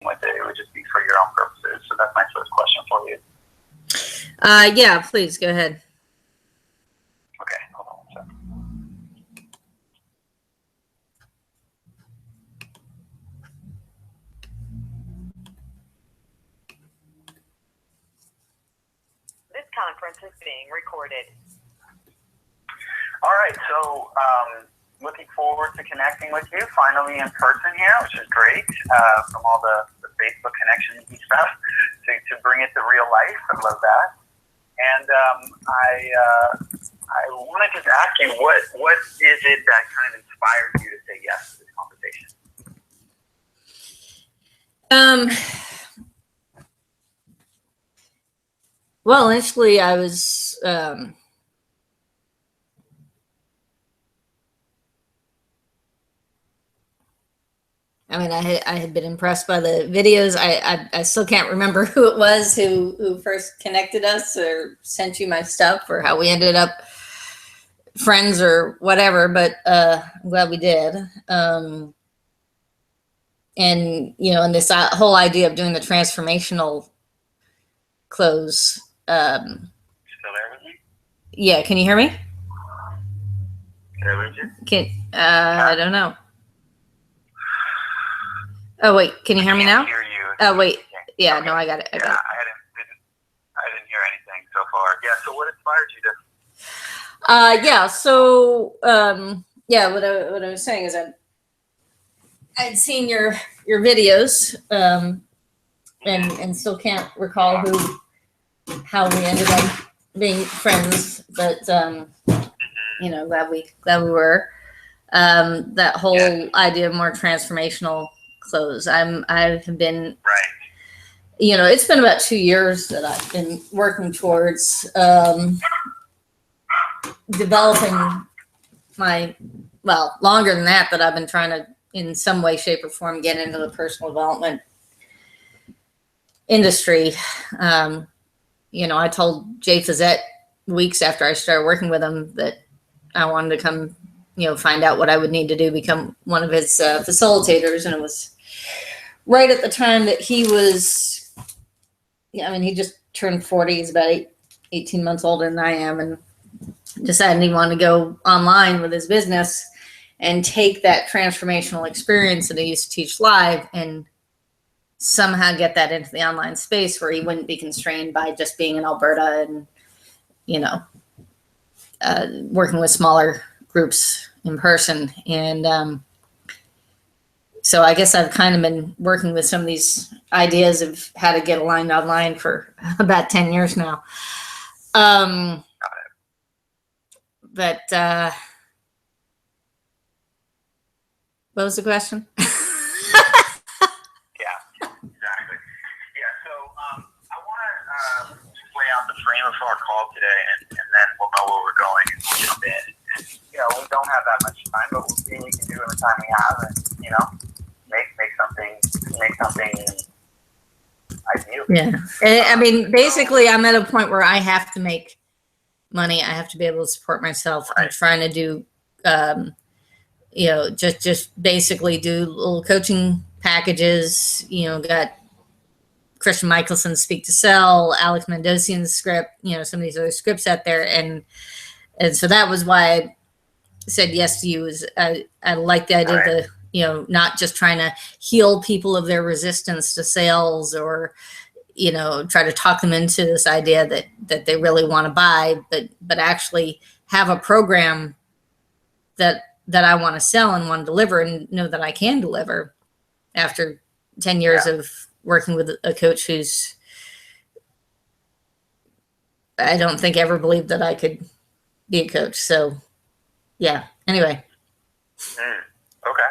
with it. It would just be for your own purposes. So that's my first question for you. Yeah, please go ahead. Okay, hold on one second. This conference is being recorded. All right, so looking forward to connecting with you finally in person here, which is great, from all the Facebook connections and stuff, to bring it to real life. I love that. And I want to just ask you, what is it that kind of inspired you to say yes to this conversation? Well, initially I was, I had been impressed by the videos. I still can't remember who it was who first connected us or sent you my stuff or how we ended up friends or whatever, but I'm glad we did. And, and this whole idea of doing the transformational close. Still there with me? Yeah, can you hear me? Did I lose you? I don't know. Oh wait, can you hear me now? I hear you. Oh wait, yeah, okay. No, I got it. I didn't hear anything so far. Yeah. So what inspired you to? Yeah. So what I was saying is I'd seen your videos, and still can't recall how we ended up being friends, but glad we were. That whole idea of more transformational close. I have been right. It's been about 2 years that I've been working towards developing longer than that I've been trying to, in some way, shape, or form, get into the personal development industry. I told Jay Fazette weeks after I started working with him that I wanted to come, find out what I would need to do, become one of his facilitators. And it was right at the time that he was, he just turned 40. He's about 18 months older than I am, and decided he wanted to go online with his business and take that transformational experience that he used to teach live and somehow get that into the online space where he wouldn't be constrained by just being in Alberta and, working with smaller groups in person. And so I guess I've kind of been working with some of these ideas of how to get aligned online for about 10 years now. But what was the question? Yeah, exactly. Yeah, so I want to lay out the frame of our call today, and then we'll know where we're going and we'll jump in. And, we don't have that much time, but we'll see what we can do in the time we have, and make something ideal. Yeah, basically, I'm at a point where I have to make money. I have to be able to support myself. Right. I'm trying to do, just basically do little coaching packages. Got Christian Michelson Speak to Sell, Alex Mendosian's script. Some of these other scripts out there, and so that was why I said yes to you. Is I like the idea of the not just trying to heal people of their resistance to sales or try to talk them into this idea that they really want to buy, but actually have a program that I want to sell and want to deliver and know that I can deliver after 10 years of working with a coach who's, I don't think ever believed that I could be a coach. So yeah, anyway. Okay.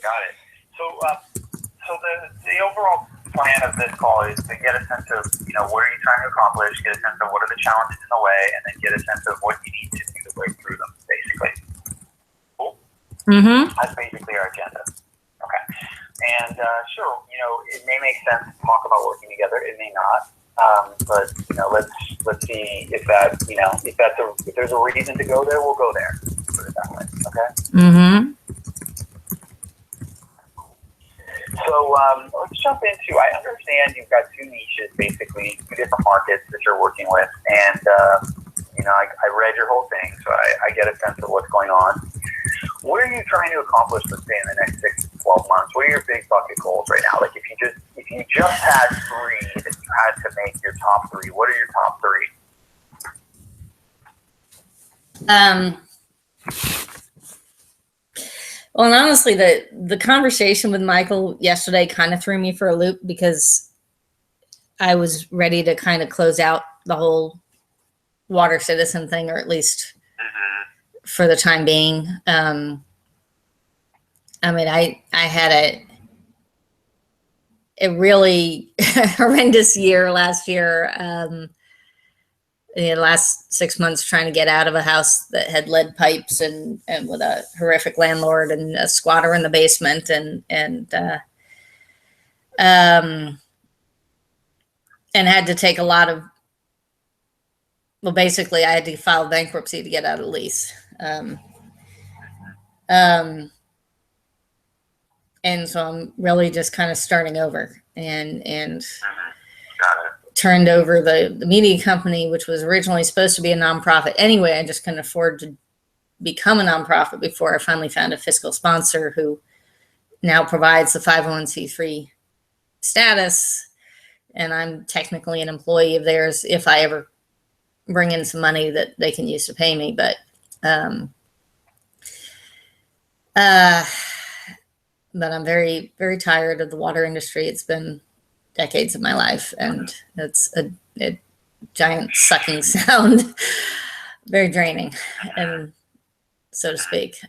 Got it. So the overall plan of this call is to get a sense of, what are you trying to accomplish, get a sense of what are the challenges in the way, and then get a sense of what you need to do to break through them, basically. Cool? Mm-hmm. That's basically our agenda. Okay. And sure, it may make sense to talk about working together. It may not. But let's see if that if there's a reason to go there, we'll go there. Put it that way. Okay. Mm-hmm. So let's jump into. I understand you've got two niches, basically two different markets that you're working with, and I read your whole thing, so I get a sense of what's going on. What are you trying to accomplish, let's say, in the next 6 to 12 months? What are your big bucket goals right now? Like, if you just had three that you had to make your top three, what are your top three? Well, and honestly, the conversation with Michael yesterday kind of threw me for a loop because I was ready to kind of close out the whole water citizen thing, or at least for the time being. I mean, I had a really horrendous year last year. The last 6 months trying to get out of a house that had lead pipes and with a horrific landlord and a squatter in the basement and had to take a lot of, well, basically I had to file bankruptcy to get out of the lease. And so I'm really just kind of starting over and Got it. turned over the media company, which was originally supposed to be a nonprofit anyway. I just couldn't afford to become a nonprofit before I finally found a fiscal sponsor who now provides the 501c3 status. And I'm technically an employee of theirs if I ever bring in some money that they can use to pay me. But I'm very, very tired of the water industry. It's been decades of my life, and it's a giant sucking sound, very draining, and so to speak.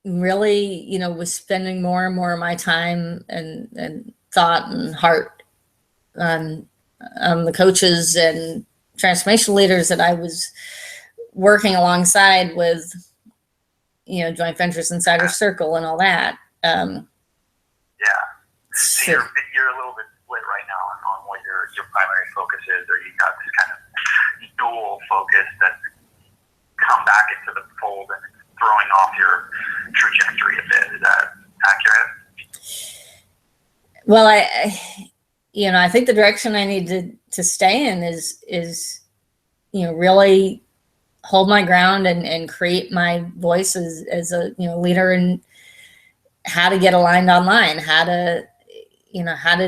Really, was spending more and more of my time and thought and heart on the coaches and transformation leaders that I was working alongside with, Joint Ventures Insider Circle and all that. Yeah. So you're a little bit split right now on what your primary focus is, or you got this kind of dual focus that's come back into the fold and it's throwing off your trajectory a bit. Is that accurate? Well, I think the direction I need to stay in is really hold my ground and create my voice as a leader in how to get aligned online, how to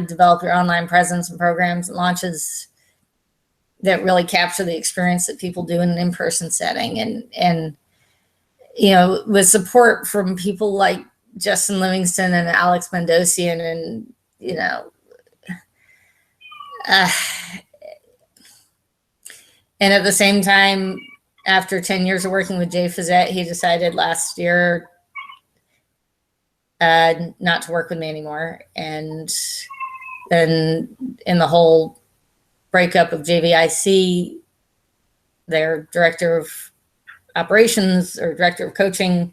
develop your online presence and programs and launches that really capture the experience that people do in an in-person setting, and with support from people like Justin Livingston and Alex Mendosian and and at the same time, after 10 years of working with Jay Fizzette, he decided last year not to work with me anymore. And then in the whole breakup of JVIC, their director of operations or director of coaching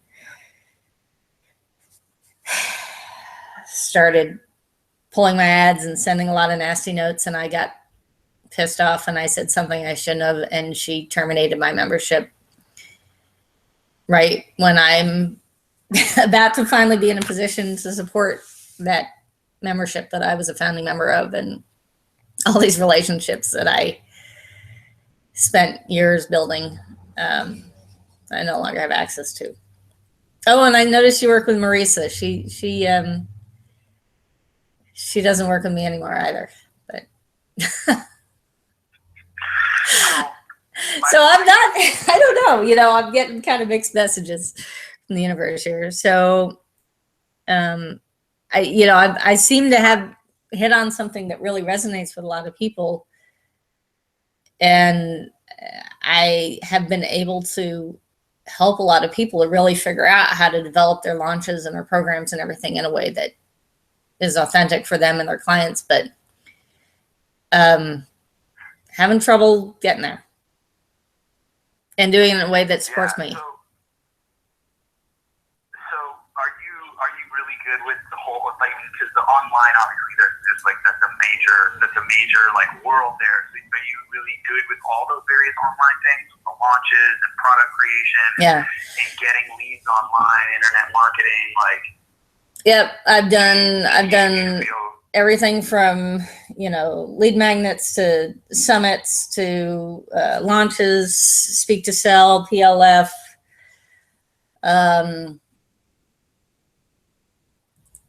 started pulling my ads and sending a lot of nasty notes, and I got pissed off and I said something I shouldn't have, and she terminated my membership right when I'm about to finally be in a position to support that membership that I was a founding member of, and all these relationships that I spent years building. I no longer have access to. Oh, and I noticed you work with Marisa. She doesn't work with me anymore either, but so I'm not, I don't know, I'm getting kind of mixed messages from the universe here. So, I seem to have hit on something that really resonates with a lot of people. And I have been able to help a lot of people to really figure out how to develop their launches and their programs and everything in a way that is authentic for them and their clients, but having trouble getting there and doing it in a way that supports me. So are you really good with the whole, because the online, obviously there's just like that's a major like world there. So are you really good with all those various online things, the launches and product creation, Yeah. and getting leads online, internet marketing, like? Yep. I've done You feel, everything from, lead magnets to summits to launches, speak to sell, PLF,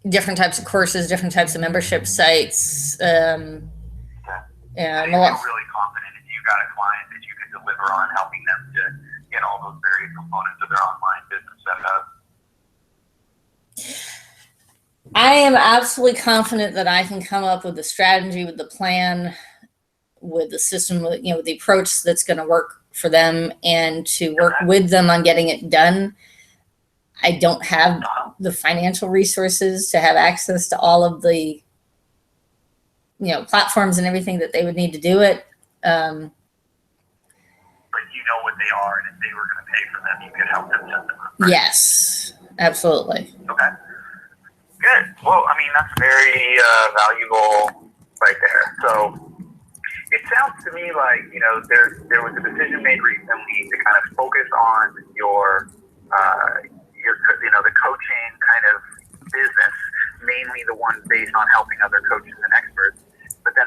different types of courses, different types of membership sites. and Yeah, you feel really confident if you got a client that you could deliver on helping them to get all those various components of their online business set up. I am absolutely confident that I can come up with the strategy, with the plan, with the system, with the approach that's going to work for them, and to work with them on getting it done. I don't have the financial resources to have access to all of the platforms and everything that they would need to do it. But you know what they are, and if they were going to pay for them, you could help them set them up. Right? Yes, absolutely. Okay. Good. Well, I mean, that's very valuable right there. So it sounds to me like, there was a decision made recently to kind of focus on your the coaching kind of business, mainly the one based on helping other coaches and experts. But then,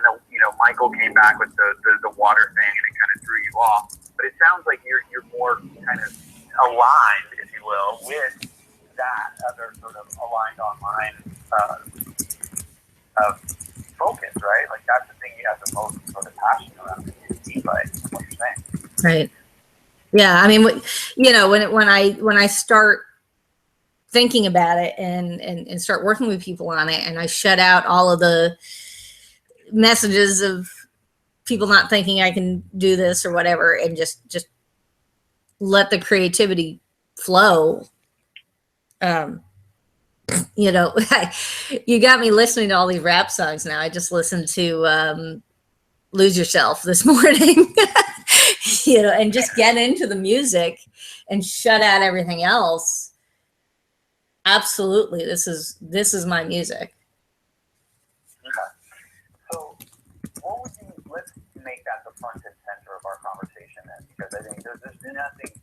Michael came back with the water thing, and it kind of threw you off. But it sounds like you're more kind of aligned, if you will, with that other sort of aligned online focus, right? Like that's the thing you have the most sort of passion around. It seems like what you're saying. Right. Yeah. I mean, when I start thinking about it and start working with people on it, and I shut out all of the messages of people not thinking I can do this or whatever, and just let the creativity flow. You got me listening to all these rap songs now. I just listened to Lose Yourself this morning, and just get into the music and shut out everything else. Absolutely. This is my music. Okay. So let's make that the front and center of our conversation then, because I think there's nothing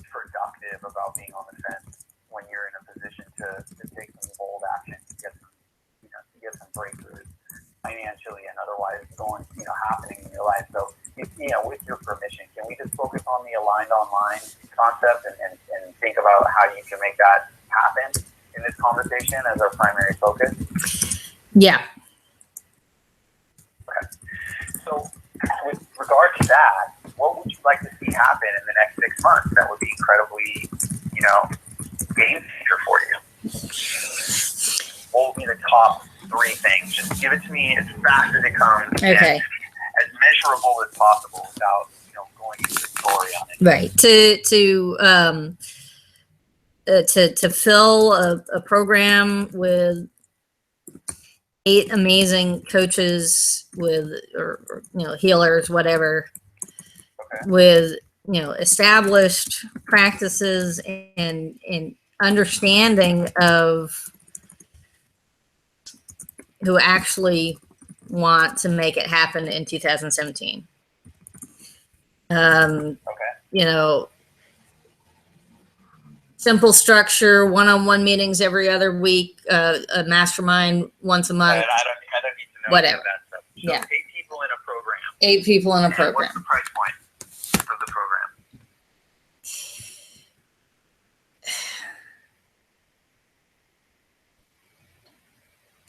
productive about being on the fence when you're in a position to take some bold action, to get some breakthroughs financially and otherwise happening in your life. So, with your permission, can we just focus on the aligned online concept and think about how you can make that happen in this conversation as our primary focus? Yeah. Okay. So, with regard to that, what would you like to see happen in the next 6 months that would be incredibly, game changer for you? What would be the top 3 things? Just give it to me as fast as it comes. Okay. As measurable as possible without, going into the story on it. Right. To fill a program with 8 amazing coaches or healers, whatever, Okay. with established practices and understanding of who actually want to make it happen in 2017. Okay. Simple structure, one-on-one meetings every other week, a mastermind once a month. I don't need to know Whatever. any of that stuff. So Yeah. 8 people in a program. 8 people in a And program. what's the price point of the program?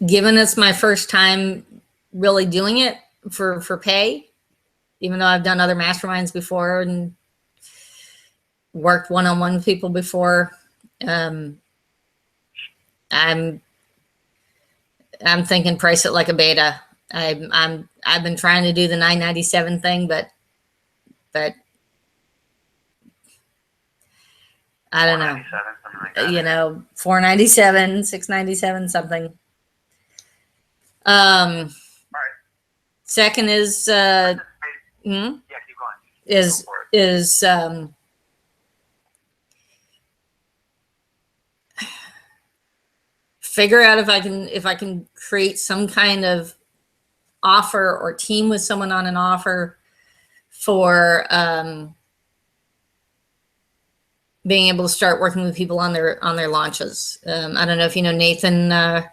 Given it's my first time really doing it for pay, even though I've done other masterminds before and worked one-on-one with people before, I'm thinking price it like a beta. I've been trying to do the $9.97 thing, but I don't know. 497, something like that. $4.97, $6.97, something. All right. Second is Yeah, keep going. is Go for it. is figure out if I can create some kind of offer or team with someone on an offer for being able to start working with people on their launches. I don't know if you know Nathan.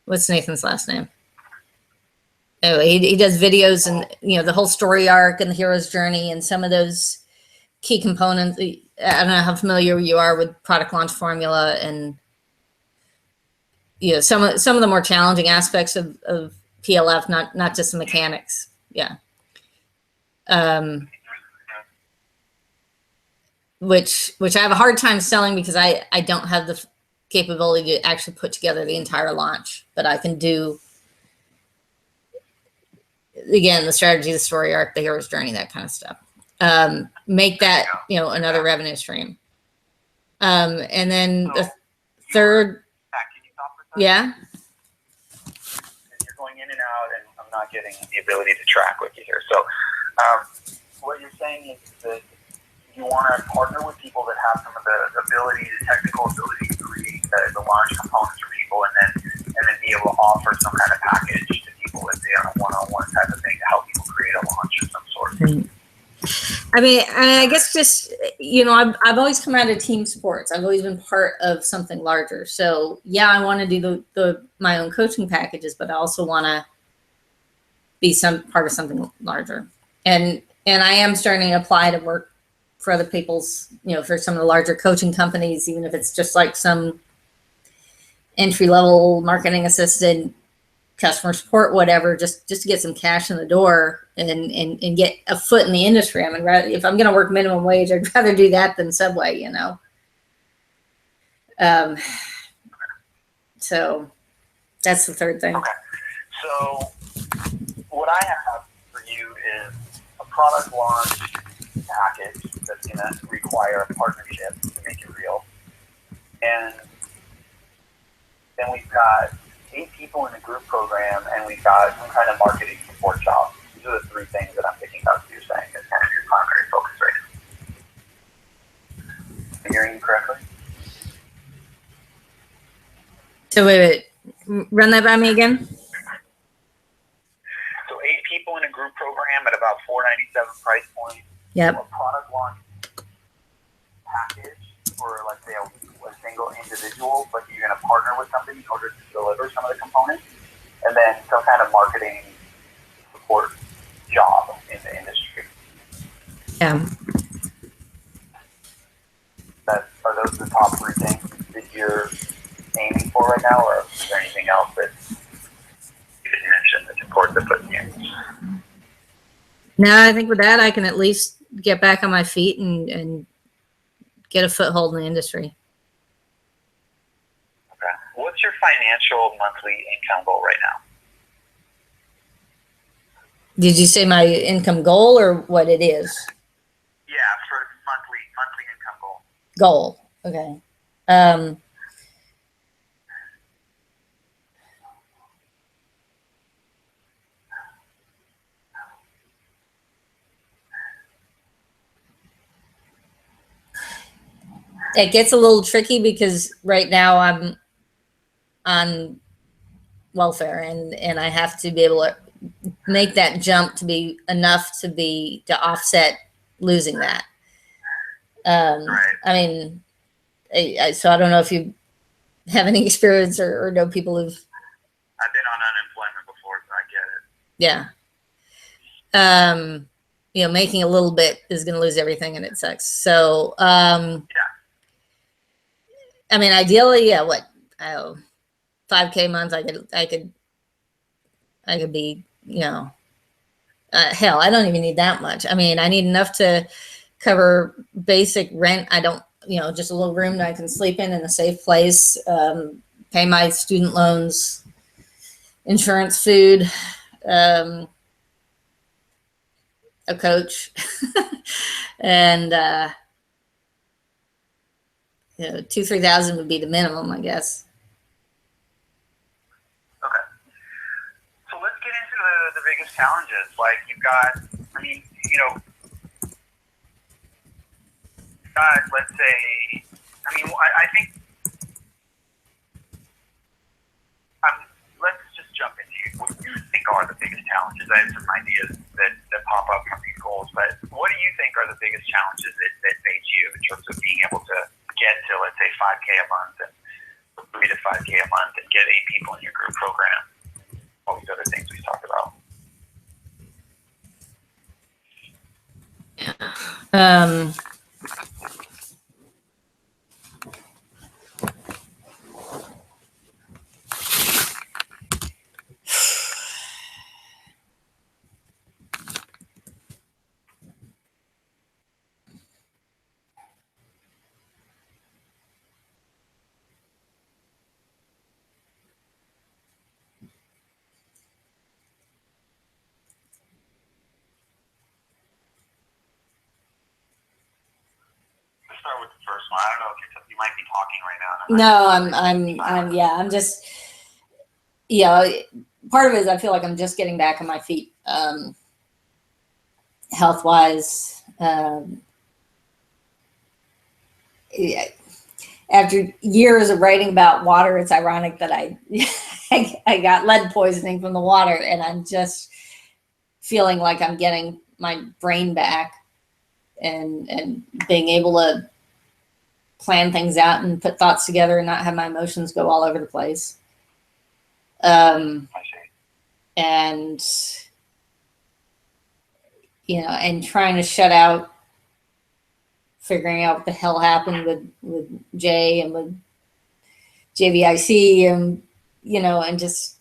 What's Nathan's last name? Oh, he does videos and the whole story arc and the hero's journey and some of those key components. I don't know how familiar you are with product launch formula and some of the more challenging aspects of PLF, not just the mechanics. Yeah. Which I have a hard time selling because I don't have the capability to actually put together the entire launch, but I can do, again, the strategy, the story arc, the hero's journey, that kind of stuff. Make that, another revenue stream. And then the third, yeah. You're going in and out, and I'm not getting the ability to track with you here. So, what you're saying is that you want to partner with people that have some of the ability, the technical ability to create the launch components for people, and then be able to offer some kind of package to people if they are a one-on-one type of thing to help people create a launch of some sort. Right. I mean, I guess just, I've always come out of team sports. I've always been part of something larger. So yeah, I want to do my own coaching packages, but I also want to be some part of something larger. And I am starting to apply to work for other people's, for some of the larger coaching companies, even if it's just like some entry-level marketing assistant, customer support, whatever, just to get some cash in the door and get a foot in the industry. I mean, if I'm going to work minimum wage, I'd rather do that than Subway, So that's the third thing. Okay. So what I have for you is a product launch package that's going to require a partnership to make it real. And then we've got 8 people in the group program, and we've got some kind of marketing support job. These are the 3 things that I'm picking up you're saying is kind of your primary focus right now. Am I hearing you correctly? So wait, run that by me again. So 8 people in a group program at about $497 price point. Yep. A product launch package for, let's say, a single individual, but you're going to partner with somebody in order to deliver some of the components, and then some kind of marketing support job in the industry. Yeah. Are those the top 3 things that you're aiming for right now, or is there anything else that you didn't mention that's important to put in here? No, I think with that, I can at least get back on my feet and get a foothold in the industry. Okay. What's your financial monthly income goal right now? Did you say my income goal or what it is? Yeah, for monthly income goal. Goal. Okay. It gets a little tricky because right now I'm on welfare and I have to be able to make that jump to be enough to offset losing that. Right. I mean, so I don't know if you have any experience or know people who've. I've been on unemployment before, so I get it. Yeah. Making a little bit is going to lose everything and it sucks. So, Yeah. I mean, ideally, yeah, 5K a month, I could be, hell, I don't even need that much. I mean, I need enough to cover basic rent. I don't, just a little room that I can sleep in a safe place, pay my student loans, insurance, food, a coach, and, 2,000-3,000 would be the minimum, I guess. Okay. So let's get into the biggest challenges. Like you've got, let's say, I think, let's just jump into what you think are the biggest challenges? I have some ideas that pop up from these goals, but what do you think are the biggest challenges that face you in terms of being able to get to, let's say, 5K a month and 3 to 5K a month and get 8 people in your group program? All these other things we talked about. Let's start with the first one. I don't know if you might be talking right now. No, I'm just, part of it is I feel like I'm just getting back on my feet, health wise. After years of writing about water, it's ironic that I got lead poisoning from the water, and I'm just feeling like I'm getting my brain back and being able to plan things out and put thoughts together and not have my emotions go all over the place. And and trying to shut out, figuring out what the hell happened with Jay and with JVIC, and and just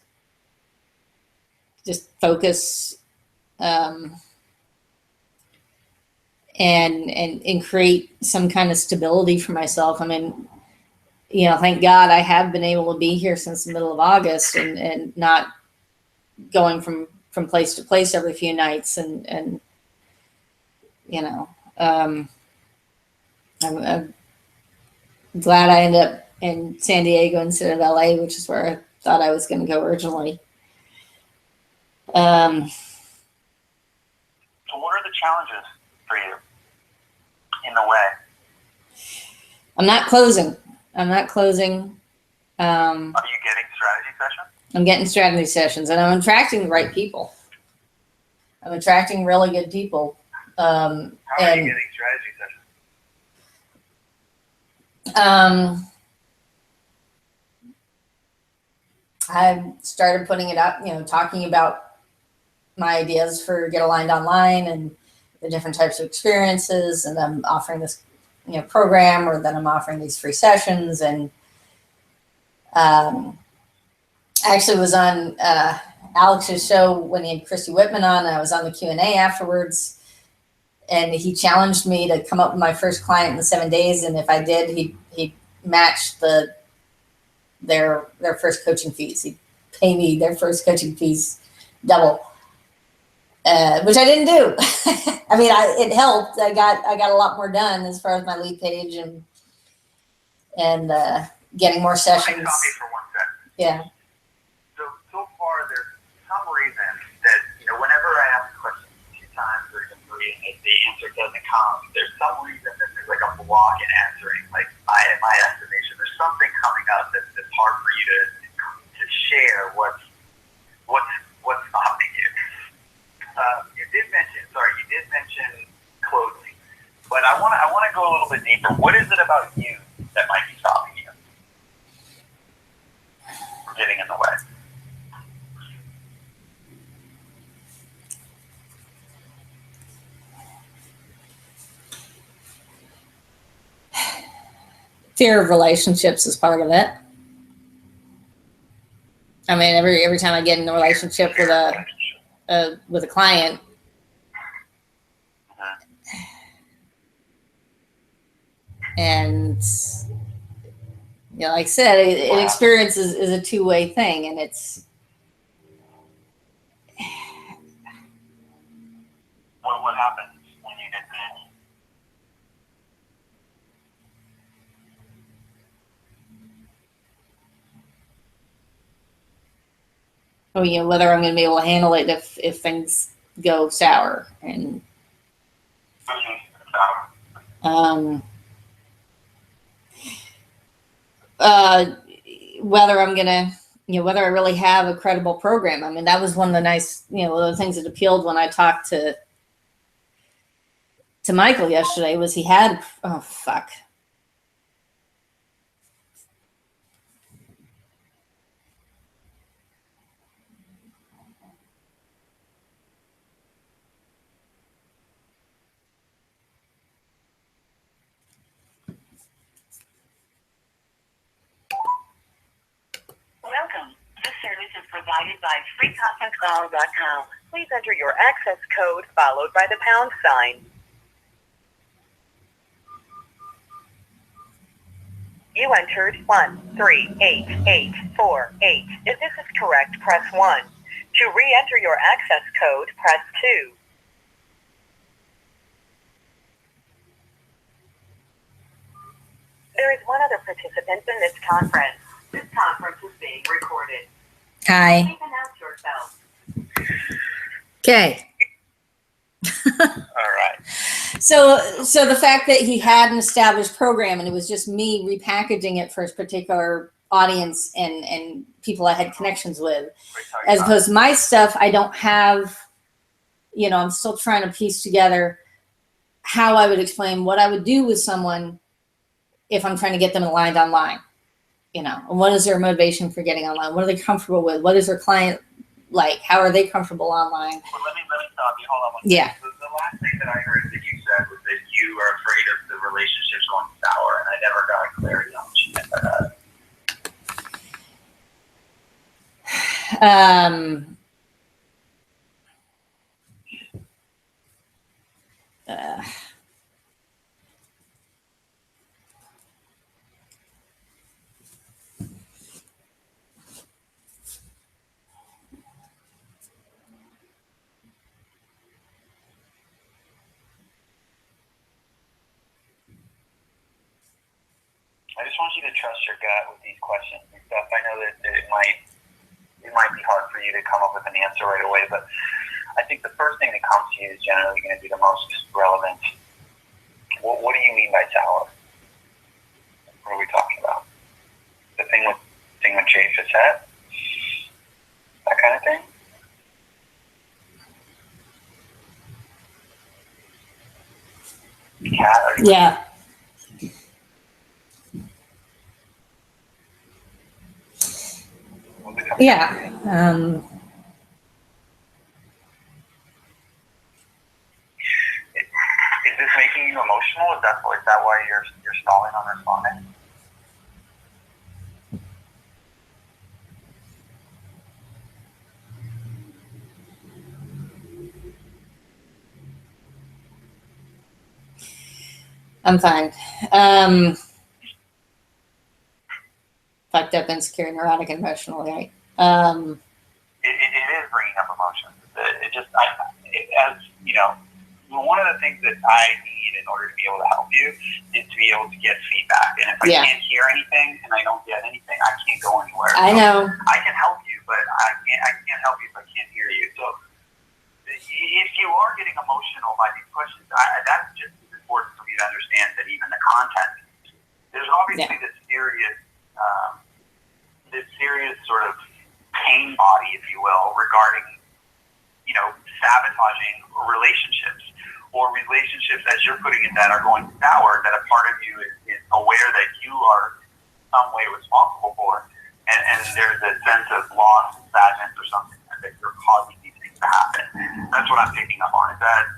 focus, and create some kind of stability for myself. I mean, thank God I have been able to be here since the middle of August and not going from place to place every few nights, and I'm glad I ended up in San Diego instead of LA, which is where I thought I was going to go originally. So what are the challenges for you in the way? I'm not closing. Are you getting strategy sessions? I'm getting strategy sessions, and I'm attracting the right people. I'm attracting really good people. How are you getting strategy sessions? I started putting it up, talking about my ideas for Get Aligned Online and the different types of experiences, and I'm offering this, program, or then I'm offering these free sessions. And I actually was on Alex's show when he had Christy Whitman on, and I was on the Q&A afterwards. And he challenged me to come up with my first client in 7 days, and if I did, he'd match their first coaching fees. He'd pay me their first coaching fees double, which I didn't do. I mean, it helped. I got a lot more done as far as my lead page and getting more sessions. Stop me for 1 second. Yeah. So far, there's some reason that whenever I ask a question 2 times or even 3, and if the answer doesn't come, there's some reason that there's like a block in answering. Like in my estimation, there's something coming up that's hard for you to share what's stopping you. You did mention closing, but I want to go a little bit deeper. What is it about you that might be stopping you from getting in the way? Fear of relationships is part of it. I mean, every time I get in a relationship with a client, and like I said, an experience is a two-way thing, and it's what happens when you get there? whether I'm going to be able to handle it if things go sour, and whether I'm going to whether I really have a credible program. I mean, that was one of the nice, one of the things that appealed when I talked to Michael yesterday was he had, oh, fuck. Welcome. This service is provided by freeconferencecall.com. Please enter your access code followed by the pound sign. You entered 138848. If this is correct, press 1. To re-enter your access code, press 2. There is one other participant in this conference. This conference is being recorded. Hi. Please announce yourself. Okay. All right. So the fact that he had an established program and it was just me repackaging it for his particular audience and people I had connections with, as opposed to my stuff, I don't have, I'm still trying to piece together how I would explain what I would do with someone if I'm trying to get them aligned online, and what is their motivation for getting online? What are they comfortable with? What is their client like? How are they comfortable online? Well, let me stop you. Hold on one Yeah. second. The last thing that I heard that you said was that you are afraid of the relationships going sour, and I never got clarity on what you meant by that. I just want you to trust your gut with these questions and stuff. I know that it might be hard for you to come up with an answer right away, but I think the first thing that comes to you is generally going to be the most relevant. What do you mean by sour? What are we talking about? The thing with Jay Facette? That kind of thing? Yeah. Yeah. Is this making you emotional? Is that why you're stalling on responding? I'm fine. Fucked up, insecure, neurotic, and emotional, right? It is bringing up emotions. One of the things that I need in order to be able to help you is to be able to get feedback. And if I can't hear anything and I don't get anything, I can't go anywhere. I know. I can help you, but I can't help you if I can't hear you. So if you are getting emotional by these questions, that's just as important for me to understand that even the content. There's obviously this serious sort of pain body, if you will, regarding, sabotaging relationships or relationships, as you're putting it, that are going sour, that a part of you is aware that you are some way responsible for. And there's a sense of loss, sadness, or something that you're causing these things to happen. That's what I'm picking up on. Is that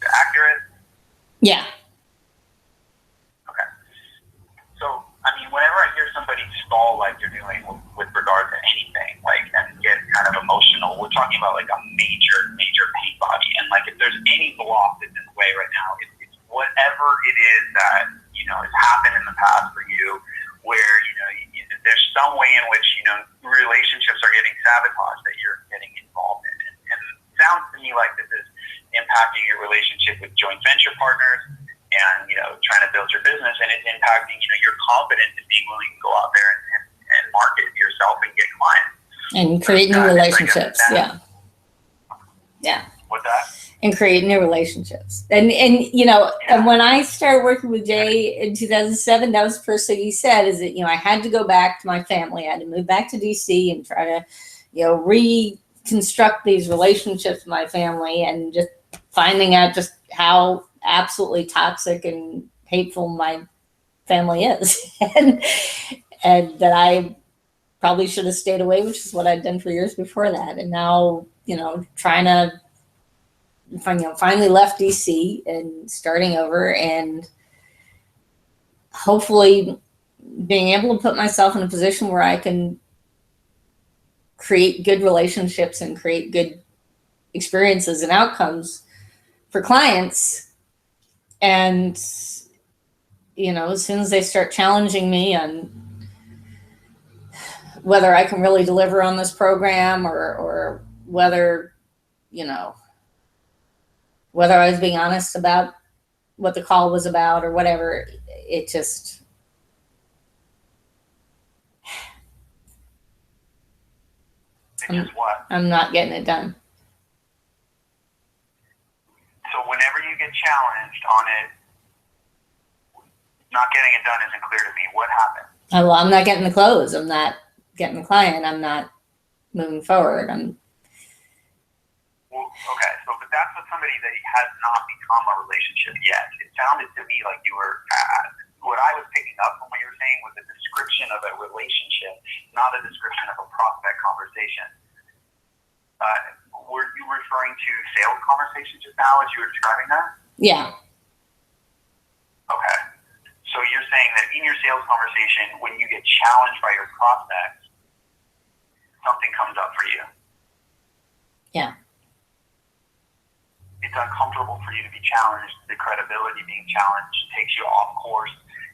accurate? Yeah. Okay. So, whenever I hear somebody stall like you're doing with regard to anything, and get kind of emotional, we're talking about a major pain body. And if there's any block that's in the way right now, it's whatever it is that, has happened in the past for you, where, there's some way in which, relationships are getting sabotaged that you're getting involved in. And it sounds to me like this is impacting your relationship with joint venture partners and, trying to build your business, and it's impacting, your confidence in being willing to go out there and market yourself and get clients. And create new relationships. Yeah. What's that? And create new relationships. And you know, and when I started working with Jay in 2007, that was the first thing he said, is that, you know, I had to go back to my family. I had to move back to DC and try to, you know, reconstruct these relationships with my family, and just finding out just how absolutely toxic and hateful my family is. and that I probably should have stayed away, which is what I'd done for years before that. And now, you know, trying to, finally left DC and starting over, and hopefully being able to put myself in a position where I can create good relationships and create good experiences and outcomes for clients. And, you know, as soon as they start challenging me on whether I can really deliver on this program, or whether, you know, whether I was being honest about what the call was about or whatever, it just, what? I'm not getting it done. So whenever you get challenged on it, not getting it done isn't clear to me. What happened? Well, I'm not getting the close. I'm not getting the client. I'm not moving forward. Well, okay, so but that's with somebody that has not become a relationship yet. It sounded to me like you were, what I was picking up from what you were saying was a description of a relationship, not a description of a prospect conversation. Were you referring to sales conversations just now as you were describing that? Yeah. Okay. So you're saying that in your sales conversation, when you get challenged by your prospects, something comes up for you. Yeah. It's uncomfortable for you to be challenged. The credibility being challenged takes you off course.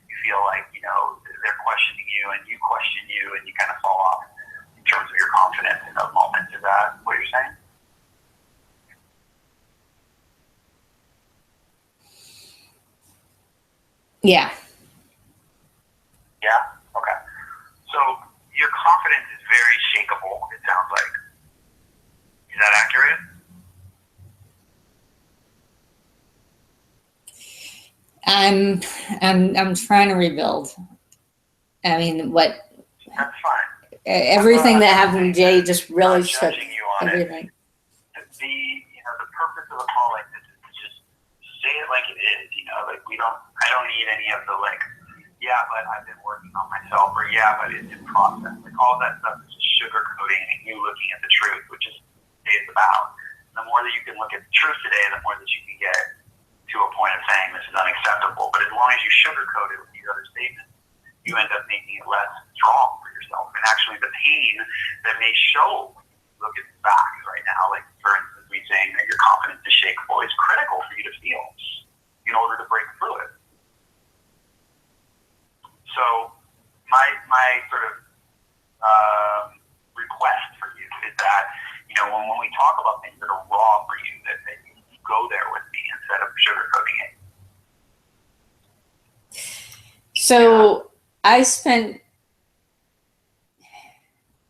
You feel like, you know, they're questioning you and you question you, and you kind of fall off in terms of your confidence in those moments. Is that what you're saying? Yeah. Yeah? Okay. So your confidence is very shakeable, it sounds like. Is that accurate? I'm trying to rebuild. I mean, That's fine. everything that happened with Jay just really Not shook judging you on everything. The purpose of a call like this is to just say it like it is, you know, like I don't need any of the like, yeah, but I've been working on myself, or yeah, but it's in process. Like all that stuff is just sugarcoating and you looking at the truth, which is what it's about. The more that you can look at the truth today, the more that you can get to a point of saying this is unacceptable. But as long as you sugarcoat it with these other statements, you end up making it less strong for yourself. And actually the pain that may show when you look at the facts right now, like for instance, me saying that your confidence is shakeable, is critical for you to feel in order to break through it. So my sort of request for you is that, you know, when we talk about things that are raw for you, that you go there with me instead of sugarcoating it. So I spent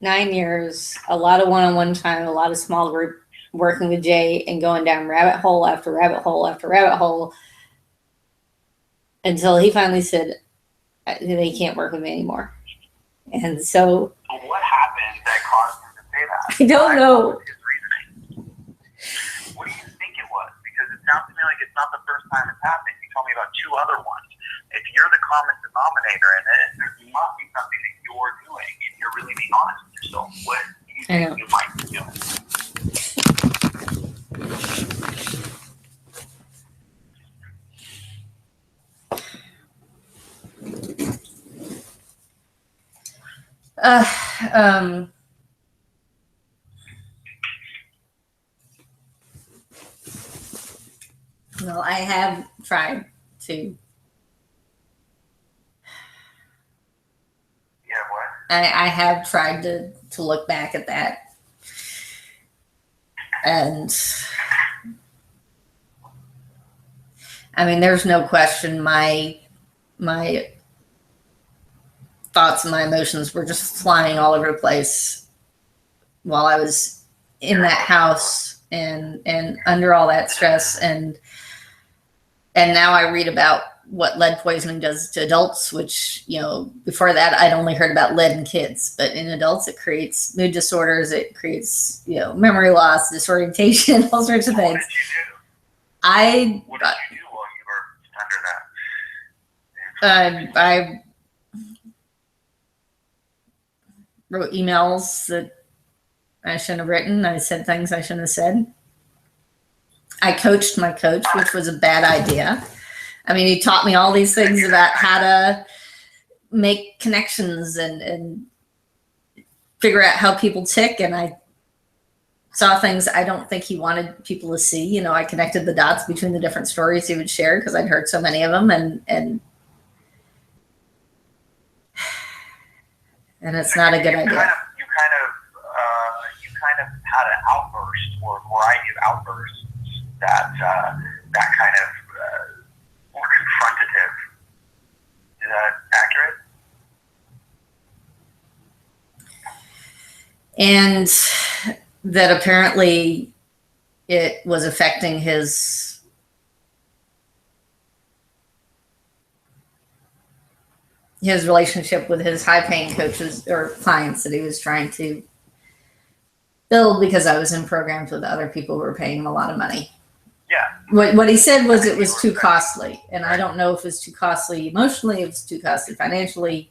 9 years, a lot of one-on-one time, a lot of small group working with Jay, and going down rabbit hole after rabbit hole after rabbit hole, until he finally said that he can't work with me anymore. And so What happened that caused him to say that? I don't know. What was his reasoning? What do you think it was? Because it sounds to me like it's not the first time it's happened. You told me about 2 other ones. If you're the common denominator in it, there must be something that you're doing, and you're really being honest with yourself. What do you think you might be doing? Well, I have tried to. Yeah, what? I have tried to look back at that, and I mean, there's no question my thoughts and my emotions were just flying all over the place while I was in that house and under all that stress, and now I read about what lead poisoning does to adults, which, before that I'd only heard about lead in kids, but in adults it creates mood disorders, it creates, memory loss, disorientation, all sorts of What things. did you do? I What did you do while you were under that? I wrote emails that I shouldn't have written. I said things I shouldn't have said. I coached my coach, which was a bad idea. I mean, he taught me all these things about how to make connections and figure out how people tick. And I saw things I don't think he wanted people to see. I connected the dots between the different stories he would share because I'd heard so many of them. And it's not a good idea. You kind of had an outburst or a variety of outbursts that kind of were confrontative. Is that accurate? And that apparently it was affecting his relationship with his high-paying coaches or clients that he was trying to build, because I was in programs with other people who were paying him a lot of money. Yeah. What he said was it was too costly, and I don't know if it was too costly emotionally, if it was too costly financially.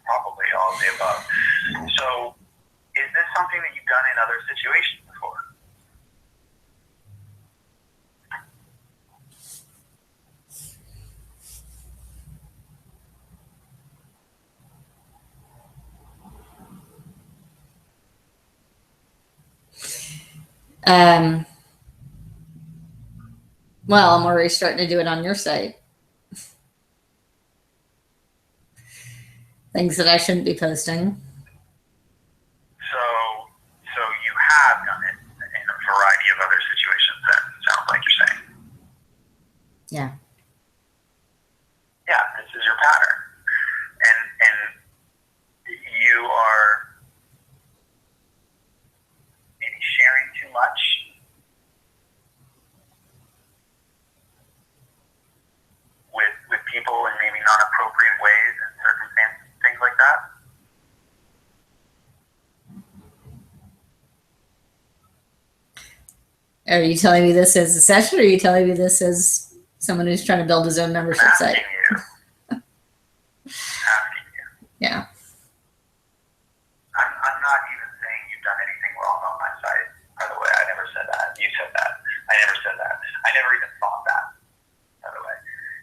Probably all of the above. So, is this something that you've done in other situations before? Well, I'm already starting to do it on your site. Things that I shouldn't be posting. So you have done it in a variety of other situations. Then sounds like you're saying. Yeah. Yeah, this is your pattern, and you are maybe sharing too much. With people in maybe non-appropriate ways and circumstances, things like that. Are you telling me this as a session, or are you telling me this as someone who's trying to build his own membership site? Asking you. Yeah. I'm not even saying you've done anything wrong on my site. By the way, I never said that. You said that. I never said that. I never even thought that. By the way.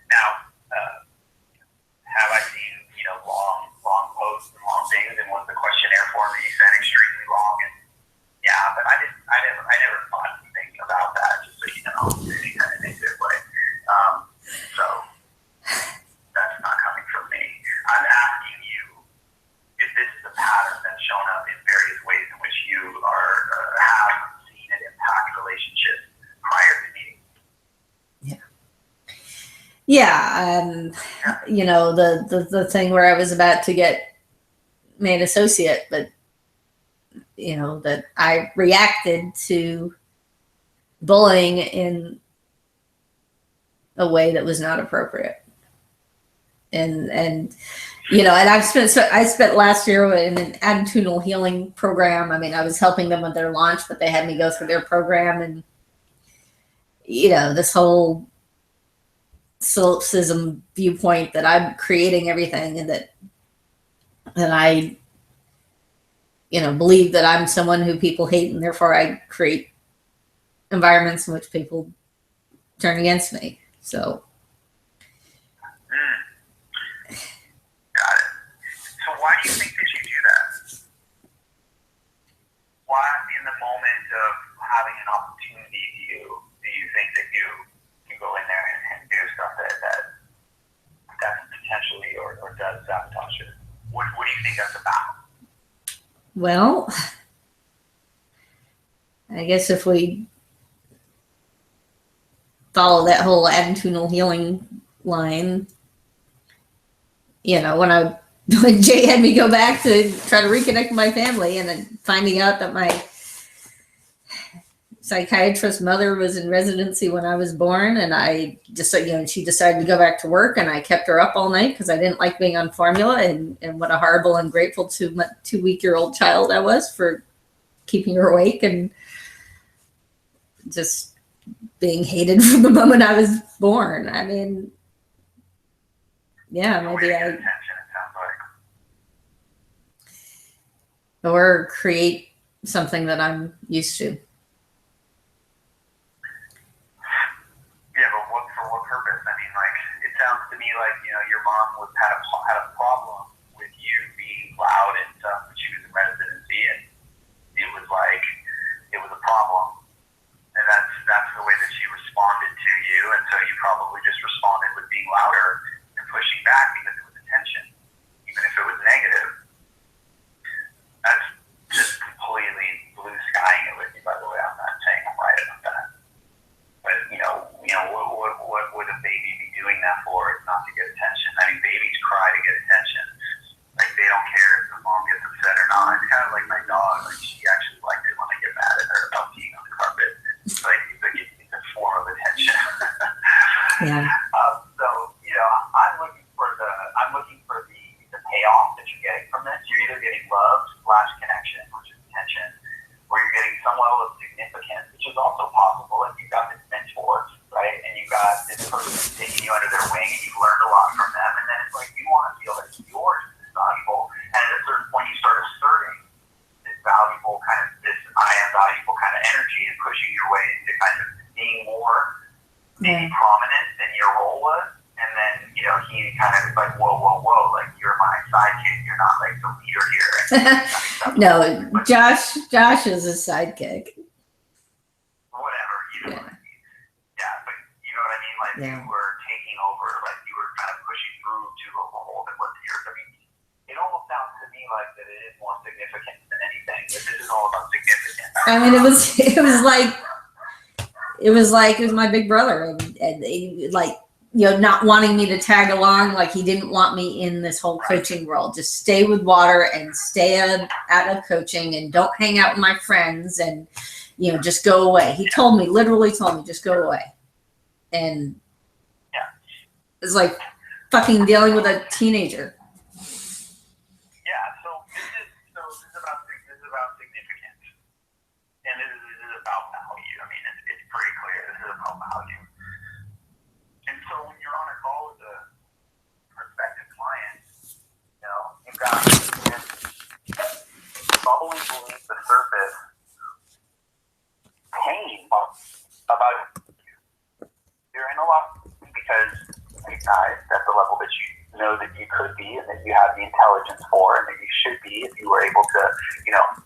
Now, have I seen long posts and long things, and was the questionnaire form that you sent extremely long? And yeah, but I never thought anything about that. Just so you know, in any kind of negative way. So that's not coming from me. I'm asking you if this is a pattern that's shown up in various ways in which you have seen it impact relationships prior to meeting. Yeah. The thing where I was about to get made associate, but that I reacted to bullying in a way that was not appropriate. And I spent last year in an attitudinal healing program. I mean, I was helping them with their launch, but they had me go through their program, and this whole solipsism viewpoint that I'm creating everything, and that I believe that I'm someone who people hate, and therefore I create environments in which people turn against me. So got it. So why do you think that you do that? Why in the moment of having an opportunity do you think that you can go in there and do stuff that's potentially or does sabotage it? What do you think that's about? Well, I guess if we follow that whole attitudinal healing line, when Jay had me go back to try to reconnect with my family, and then finding out that my psychiatrist's mother was in residency when I was born, and I just, she decided to go back to work, and I kept her up all night because I didn't like being on formula, and what a horrible, ungrateful 2-week-old child I was for keeping her awake and just being hated from the moment I was born. I mean, yeah, maybe attention, it sounds like. Or create something that I'm used to. Yeah, but for what purpose? I mean, like, it sounds to me like, your mom had a problem with you being loud and stuff when she was in residency, and it was a problem. And that's the way that she responded to you, and so you probably just responded with being louder and pushing back because it was attention, even if it was negative. That's just completely blue skying it with you, by the way. I'm not saying I'm right about that. But, what would a baby be doing that for? It's not to get attention. I mean, babies cry to get attention. Like, they don't care if the mom gets upset or not. It's kind of like my dog. Like, she actually liked it when I get mad at her about peeing on the carpet. It's a form of attention. Yeah. So, I'm looking for the payoff that you're getting from this. You're either getting love / connection, which is attention, or you're getting some level of significance, which is also possible if you've got this mentor, right? And you've got this person taking you under their wing, and you've learned a lot from them, and then it's like you want to feel that yours is valuable, and at a certain point you start asserting this valuable kind of, this I am valuable kind of energy and pushing your way into kind of being more maybe prominent than your role was. And then, he kind of is like, whoa, like, you're my sidekick. You're not like the leader here. No, Josh is a sidekick. Whatever, what I mean. Yeah, but you know what I mean? Like, you were taking over, like, you were kind of pushing through to a role that wasn't yours. I mean, it almost sounds to me like that it is more significant than anything. That this is all about significance. I mean, it was my big brother, and like, not wanting me to tag along. Like, he didn't want me in this whole coaching world. Just stay with water and stay out of coaching, and don't hang out with my friends, and just go away. He literally told me, just go away. And it's like fucking dealing with a teenager. Yeah, so this is about significance, and this is about value. I mean, it's pretty clear. This is about value. And so when you're on a call with a prospective client, you've got this bubbling beneath the surface pain about you. You're in a lot because recognize at the level that you know that you could be, and that you have the intelligence for, and that you should be if you were able to,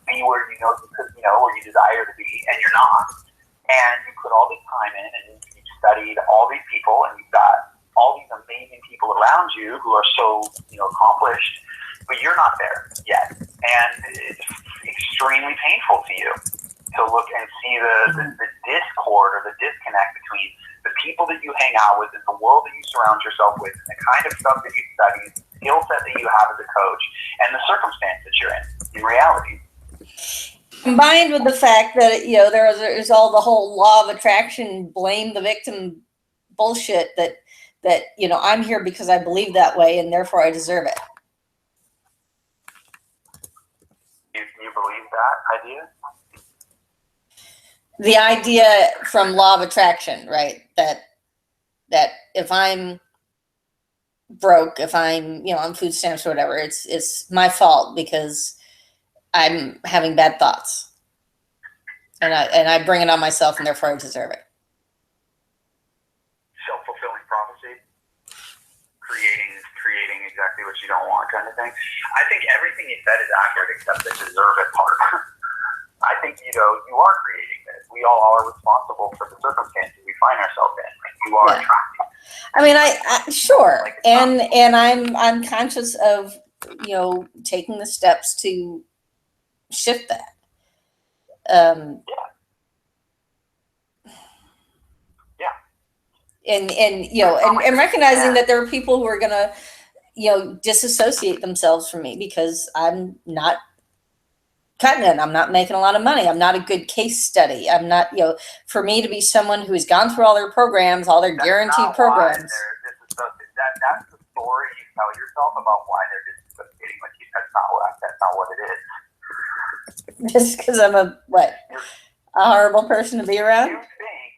be where you could, where you desire to be, and you're not. And you put all this time in, and you've studied all these people, and you've got all these amazing people around you who are so, accomplished, but you're not there yet. And it's extremely painful to you to look and see the discord or the disconnect between the people that you hang out with and the world that you surround yourself with, and the kind of stuff that you study, the skill set that you have as a coach, and the circumstance that you're in reality. Combined with the fact that, there's all the whole law of attraction, blame the victim bullshit that I'm here because I believe that way, and therefore I deserve it. You believe that idea? The idea from law of attraction, right? That if I'm broke, if I'm, on food stamps or whatever, it's my fault because I'm having bad thoughts, and I bring it on myself, and therefore I deserve it. Self-fulfilling prophecy, creating exactly what you don't want, kind of thing. I think everything you said is accurate except the deserve it part. I think you are creating this. We all are responsible for the circumstances we find ourselves in. Like, you are attracting. I mean, I sure, like, and I'm conscious of taking the steps to shift that. And recognizing that there are people who are gonna disassociate themselves from me because I'm not cutting it. I'm not making a lot of money. I'm not a good case study. I'm not, for me to be someone who's gone through all their programs, all their guaranteed programs. That's the story you tell yourself about why they're disassociating with you. That's not what it is. Just because I'm a horrible person to be around? You think,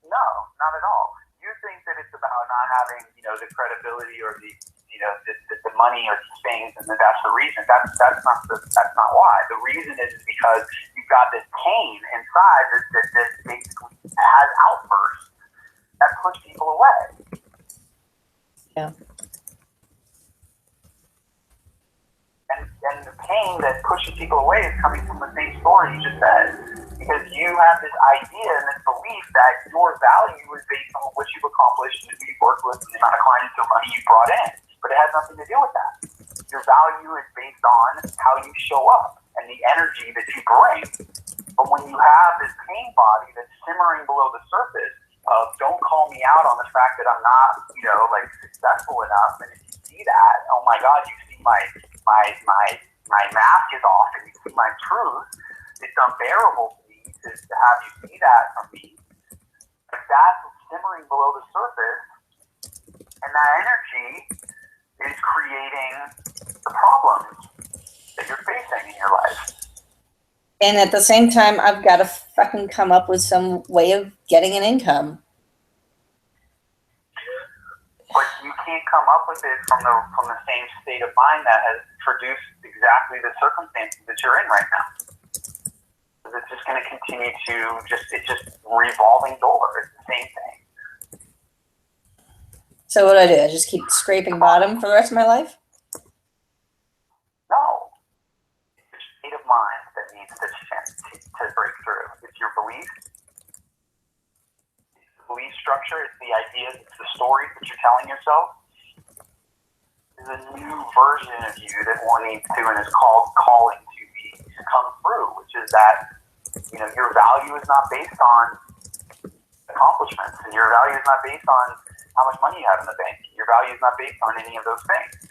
no, not at all. You think that it's about not having, the credibility or the money or these things, and that's the reason. That's not why. The reason is because you've got this pain inside that basically has outbursts that push people away. Yeah. And the pain that pushes people away is coming from the same story you just said. Because you have this idea and this belief that your value is based on what you've accomplished and who you've worked with and the amount of clients or money you brought in. But it has nothing to do with that. Your value is based on how you show up and the energy that you bring. But when you have this pain body that's simmering below the surface of don't call me out on the fact that I'm not, successful enough, and if you see that, oh my God, you see my mask is off and you see my truth, it's unbearable to me to have you see that from me. But that's simmering below the surface, and that energy is creating the problems that you're facing in your life. And at the same time, I've got to fucking come up with some way of getting an income. But you can't come up with it from the same state of mind that has produced exactly the circumstances that you're in right now. Because it's just going to continue to it's just revolving door. It's the same thing. So what do? I just keep scraping bottom for the rest of my life? No. It's your state of mind that needs to break through. It's your beliefs. It's the belief structure. It's the ideas. It's the stories that you're telling yourself. There's a new version of you that one needs to and is called calling to come through, which is that, your value is not based on accomplishments, and your value is not based on how much money you have in the bank. Your value is not based on any of those things.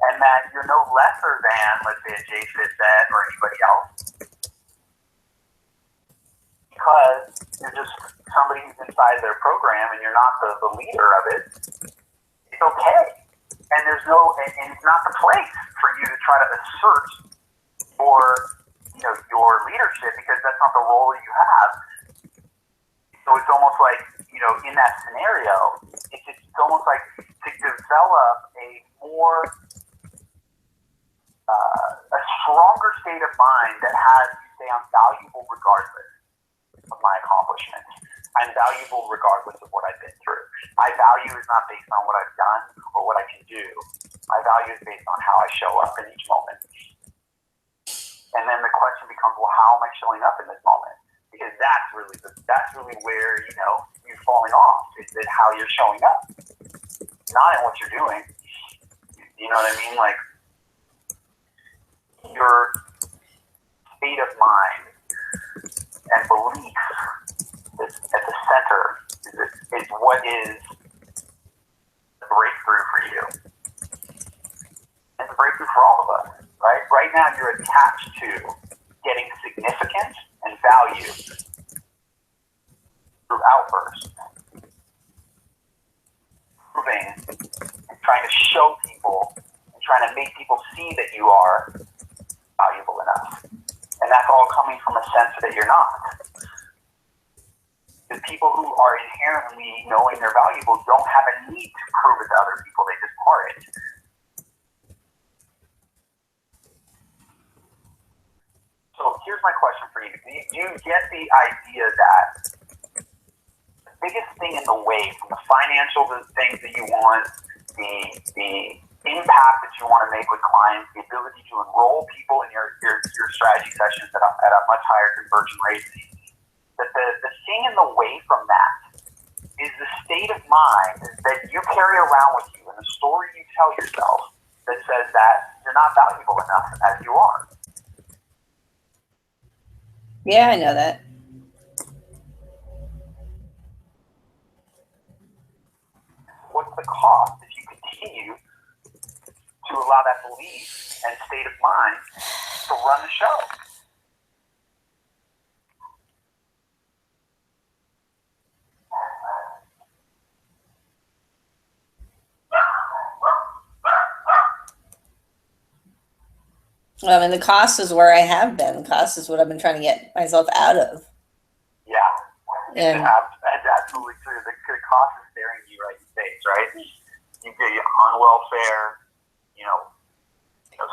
And that you're no lesser than, let's say, a Jay Fitzet or anybody else. Because you're just somebody who's inside their program and you're not the leader of it. It's okay. And and it's not the place for you to try to assert your leadership, because that's not the role you have. So it's almost like, in that scenario, it's almost like to develop a stronger state of mind that has you say, I'm valuable regardless of my accomplishments. I'm valuable regardless of what I've been through. My value is not based on what I've done or what I can do. My value is based on how I show up in each moment. And then the question becomes, well, how am I showing up in this moment? Because that's really where, you're falling off, is that how you're showing up. Not in what you're doing. You know what I mean? Like, your state of mind and belief is at the center is what is the breakthrough for you. It's a breakthrough for all of us, right? Right now, you're attached to getting significance and value through outbursts, proving and trying to show people and trying to make people see that you are valuable enough. And that's all coming from a sense that you're not. The people who are inherently knowing they're valuable don't have a need to prove it to other people. They just are it. So here's my question for you. Do you get the idea that the biggest thing in the way from the financial things that you want, the impact that you want to make with clients, the ability to enroll people in your strategy sessions at a much higher conversion rate, that the thing in the way from that is the state of mind that you carry around with you and the story you tell yourself that says that you're not valuable enough as you are. Yeah, I know that. What's the cost if you continue to allow that belief and state of mind to run the show? Well, I mean, the cost is where I have been. The cost is what I've been trying to get myself out of. Yeah, And that's absolutely true. The cost is staring you right in the face, right? You're on welfare.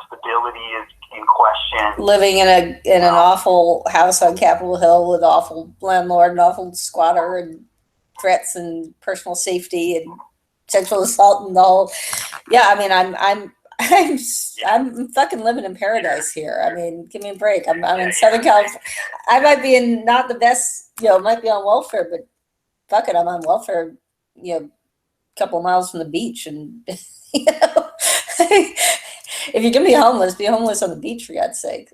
Stability is in question. living in an awful house on Capitol Hill with awful landlord and awful squatter and threats and personal safety and sexual assault and the whole. Yeah, I mean, I'm fucking living in paradise here. I mean, give me a break. I'm in Southern California. I might be in not the best, might be on welfare, but fuck it, I'm on welfare, a couple of miles from the beach, and if you're gonna be homeless on the beach, for God's sake.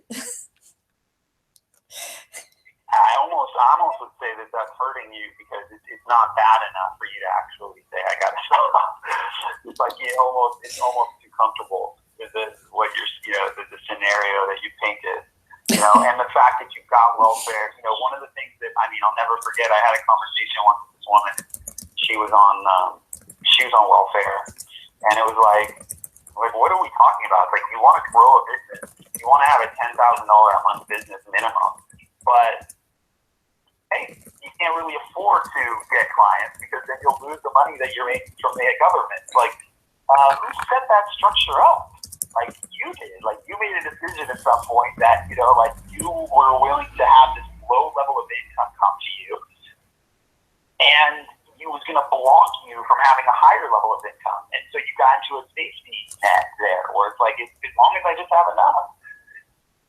I almost would say that that's hurting you because it's not bad enough for you to actually say I gotta stop. It's like it's almost too comfortable with what you're the scenario that you painted. And the fact that you've got welfare. One of the things that I'll never forget. I had a conversation once with this woman. She was on welfare, and it was like, what are we talking about? Like, you want to grow a business, you want to have a $10,000 a month business minimum, but hey, you can't really afford to get clients because then you'll lose the money that you're making from the government. Like, who set that structure up? Like, you did. Like, you made a decision at some point that, you were willing to have this low level of income come to you, and it was going to block you from having a higher level of income. And so you got into a safety net there where it's like, as long as I just have enough.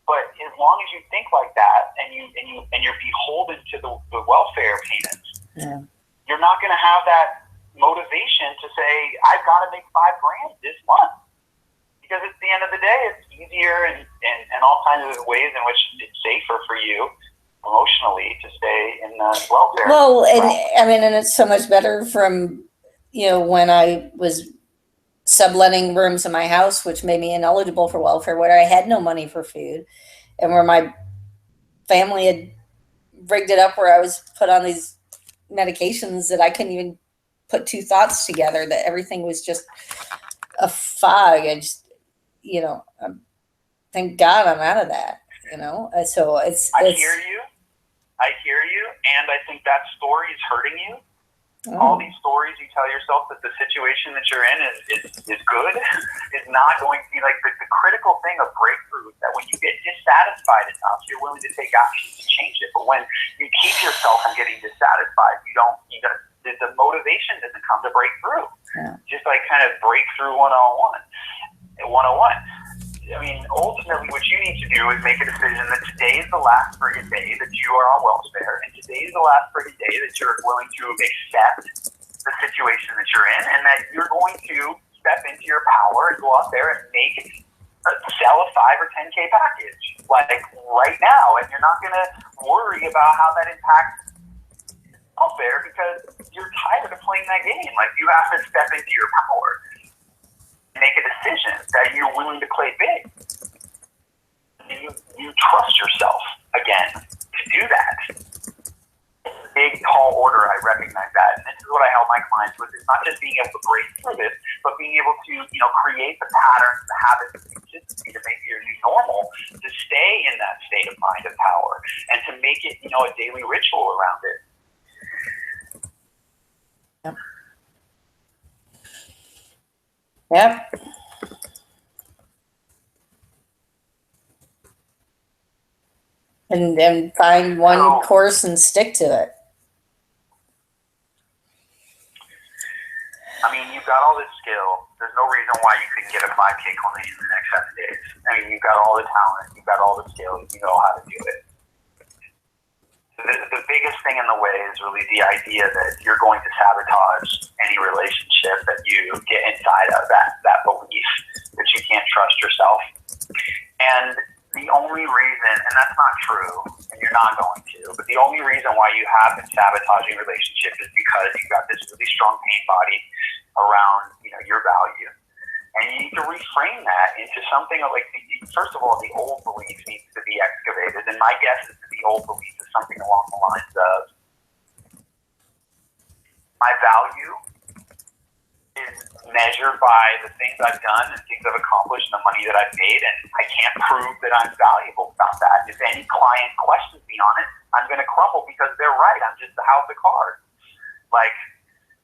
But as long as you think like that and you're beholden to the welfare payments, you're not going to have that motivation to say, I've got to make $5,000 this month. Because at the end of the day, it's easier and all kinds of ways in which it's safer for you emotionally to stay in the welfare. Well, and it's so much better from, when I was subletting rooms in my house, which made me ineligible for welfare, where I had no money for food, and where my family had rigged it up where I was put on these medications that I couldn't even put two thoughts together, that everything was just a fog. I just, thank God I'm out of that, so it's. I hear you, and I think that story is hurting you. All these stories you tell yourself that the situation that you're in is good is not going to be like the critical thing of breakthrough is that when you get dissatisfied enough, you're willing to take action to change it. But when you keep yourself from getting dissatisfied, the motivation doesn't come to break through. Yeah. Just like kind of breakthrough 101. Ultimately what you need to do is make a decision that today is the last friggin' day that you are on welfare, and today is the last friggin' day that you're willing to accept the situation that you're in, and that you're going to step into your power and go out there and sell a 5 or 10K package, like right now, and you're not going to worry about how that impacts welfare because you're tired of playing that game. Like, you have to step into your power. Make a decision that you're willing to play big. And you trust yourself again to do that. Big, tall order, I recognize that. And this is what I help my clients with. It's not just being able to break through this, but being able to, create the patterns, the habits, the consistency to make it your new normal, to stay in that state of mind of power, and to make it, a daily ritual around it. Yep. And find one course and stick to it. You've got all this skill. There's no reason why you couldn't get a 5K client in the next 7 days. You've got all the talent. You've got all the skills. You know how to do it. The biggest thing in the way is really the idea that you're going to sabotage any relationship that you get inside of, that belief that you can't trust yourself. And the only reason, and that's not true, and you're not going to, but the only reason why you have been sabotaging relationships is because you've got this really strong pain body around, your value. And you need to reframe that into something like, first of all, the old belief needs to be excavated. And my guess is that the old belief is something along the lines of, my value is measured by the things I've done and things I've accomplished and the money that I've made, and I can't prove that I'm valuable without that. If any client questions me on it, I'm going to crumble because they're right. I'm just a house of cards. Like,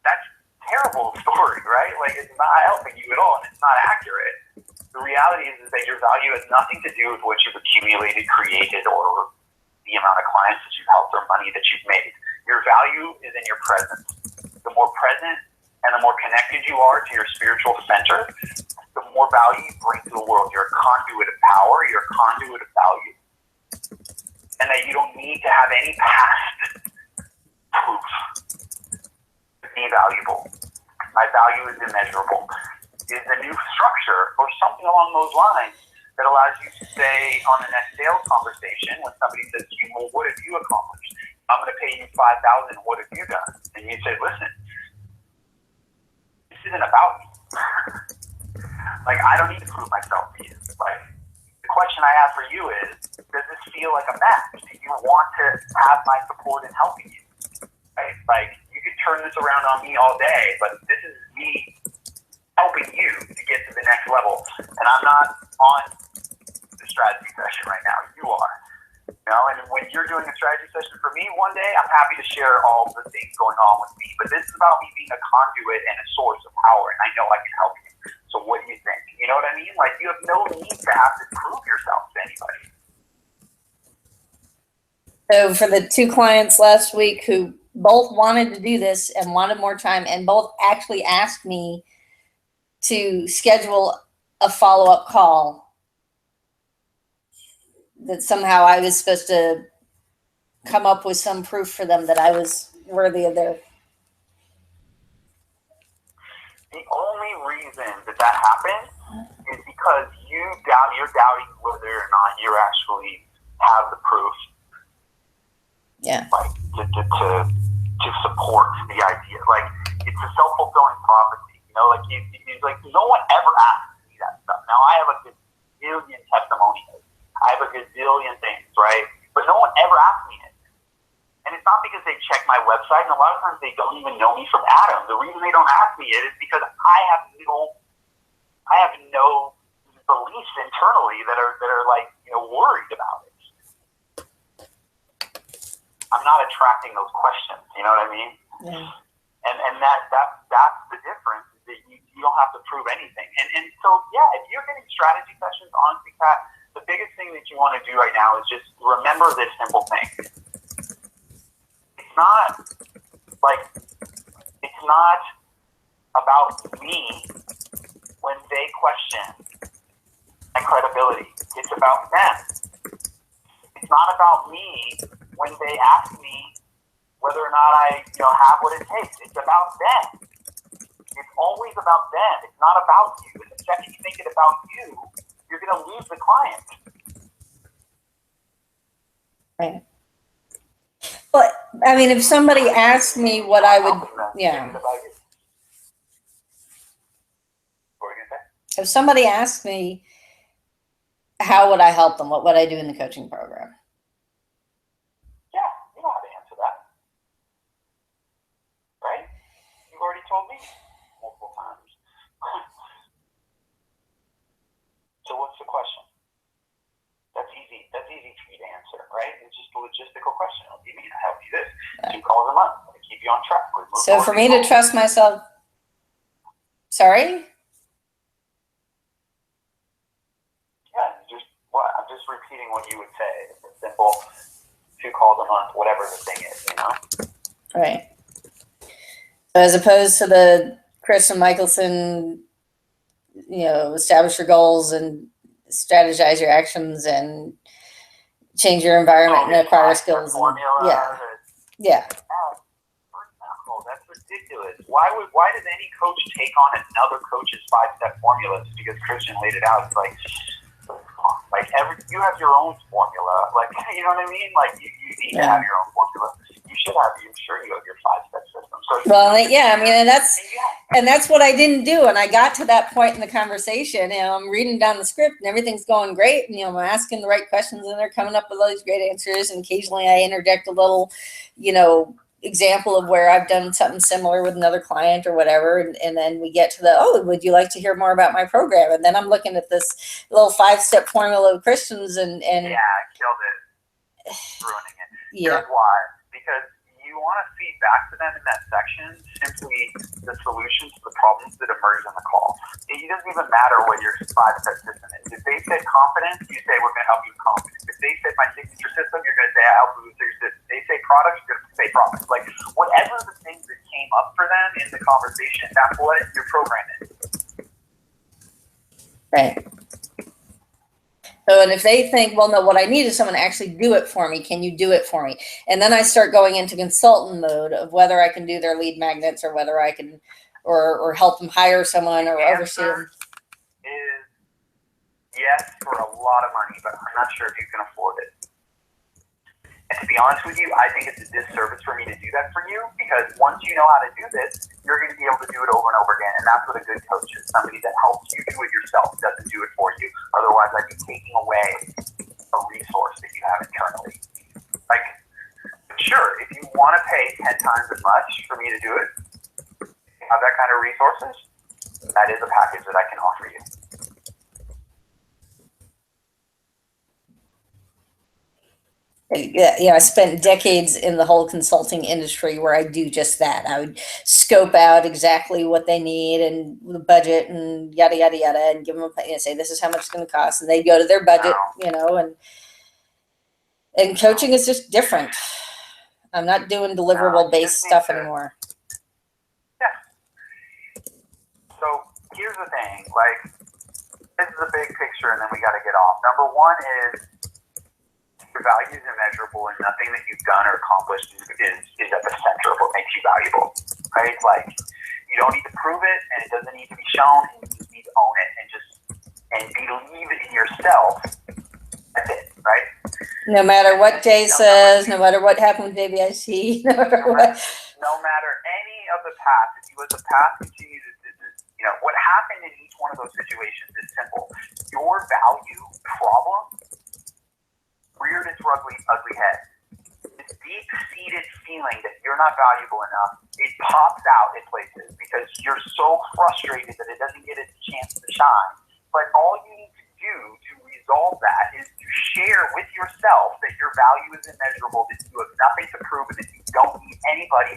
that's a terrible story, right? Like, it's not helping you at all, and it's not accurate. The reality is that your value has nothing to do with what you've accumulated, created, or the amount of clients that you've helped or money that you've made. Your value is in your presence. The more present and the more connected you are to your spiritual center, the more value you bring to the world. You're a conduit of power. You're a conduit of value. And that you don't need to have any past proof to be valuable. My value is immeasurable. It is a new structure or something along those lines that allows you to say on the next sales conversation when somebody says to you, well, what have you accomplished? I'm going to pay you $5,000. What have you done? And you say, listen, this isn't about me. Like, I don't need to prove myself to you. Like, the question I have for you is, does this feel like a match? Do you want to have my support in helping you? Right? Like, you could turn this around on me all day, but this is me helping you to get to the next level. And I'm not on the strategy session right now. You are. You know, and when you're doing a strategy session for me one day, I'm happy to share all the things going on with me. But this is about me being a conduit and a source of power, and I know I can help you. So what do you think? You know what I mean? Like, you have no need to have to prove yourself to anybody. So for the 2 clients last week who both wanted to do this and wanted more time and both actually asked me to schedule a follow-up call, that somehow I was supposed to come up with some proof for them that I was worthy of their. The only reason that happens is because you're doubting whether or not you actually have the proof. Yeah. Like, to support the idea. Like, it's a self-fulfilling prophecy. You know, like, it's like no one ever asks me that stuff. Now, I have a gazillion testimonials. I have a gazillion things, right? But no one ever asks me it. And it's not because they check my website, and a lot of times they don't even know me from Adam. The reason they don't ask me it is because I have no beliefs internally that are like, you know, worried about it. I'm not attracting those questions. You know what I mean? Yeah. And that's the difference. Is that you don't have to prove anything. And so yeah, if you're getting strategy sessions, honestly, Pat, the biggest thing that you want to do right now is just remember this simple thing. It's not about me when they question my credibility. It's about them. It's not about me when they ask me whether or not I, you know, have what it takes. It's about them. It's always about them. It's not about you. And the second you make it about you, you're going to lose the client. Right. But I mean, if somebody asked me what I would, yeah. What were you going to say? If somebody asked me, how would I help them? What would I do in the coaching program? Yeah, you know how to answer that. Right? You've already told me multiple times. So what's the question? That's easy. That's easy for you to answer, right? It's just a logistical question. What do you mean? I help you this. 2 calls a month. I keep you on track. So for me to trust myself, sorry? I'm just repeating what you would say. It's a simple 2 calls a month, whatever the thing is, you know? Right. So as opposed to the Christian Michelson, you know, establish your goals and strategize your actions and change your environment and acquire skills. Yeah. Yeah. That's ridiculous. Why does any coach take on another coach's 5-step formula just because Christian laid it out? It's like you have your own formula. Like, you know what I mean? Like, you need to have your own formula. You should have. I'm sure you have your 5-step system. So well, yeah. I mean, and that's what I didn't do. And I got to that point in the conversation, and I'm reading down the script, and everything's going great. And, you know, I'm asking the right questions, and they're coming up with all these great answers. And occasionally, I interject a little, you know, example of where I've done something similar with another client or whatever. And then we get to the, oh, would you like to hear more about my program? And then I'm looking at this little 5-step formula of Christians and Yeah, I killed it. Ruining it. yeah. Here's why. Because you want to feed back to them in that section simply the solutions to the problems that emerge in the call. It doesn't even matter what your 5-step system is. If they said confidence, you say we're going to help you with confidence. If they said my signature system, you're going to say I help you with your system. If they say products, you're going to say products. Like whatever the things that came up for them in the conversation, that's what your program is. Right. So, and if they think, well, no, what I need is someone to actually do it for me. Can you do it for me? And then I start going into consultant mode of whether I can do their lead magnets or whether I can, or help them hire someone or oversee them. Is yes for a lot of money, but I'm not sure if you can afford it. And to be honest with you, I think it's a disservice for me to do that for you, because once you know how to do this, you're going to be able to do it over and over again. And that's what a good coach is, somebody that helps you do it yourself, doesn't do it for you. Otherwise, I'd be taking away a resource that you have internally. Like, sure, if you want to pay 10 times as much for me to do it, have that kind of resources, that is a package that I can offer you. Yeah, I spent decades in the whole consulting industry where I do just that. I would scope out exactly what they need and the budget and yada, yada, yada, and give them say, this is how much it's going to cost. And they go to their budget, and coaching is just different. I'm not doing deliverable based stuff anymore. Yeah. So here's the thing, like, this is a big picture and then we got to get off. Number one is, your value is immeasurable, and nothing that you've done or accomplished is at the center of what makes you valuable, right? Like, you don't need to prove it, and it doesn't need to be shown, and you just need to own it and believe it in yourself. That's it, right? No matter what Jay says, no matter what happened with JBIC, no matter what. No matter any of the paths, if you let the path continue to, what happened in each one of those situations is simple. Your value problem reared its ugly head. This deep-seated feeling that you're not valuable enough, it pops out in places because you're so frustrated that it doesn't get its chance to shine. But all you need to do to resolve that is to share with yourself that your value is immeasurable, that you have nothing to prove, and that you don't need anybody,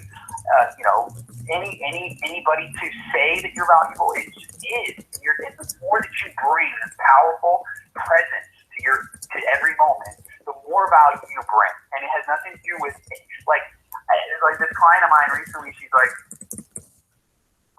anybody to say that you're valuable. It just is. It's the more that you bring this powerful presence to every moment, the more value you bring. And it has nothing to do with, like this client of mine recently, she's like,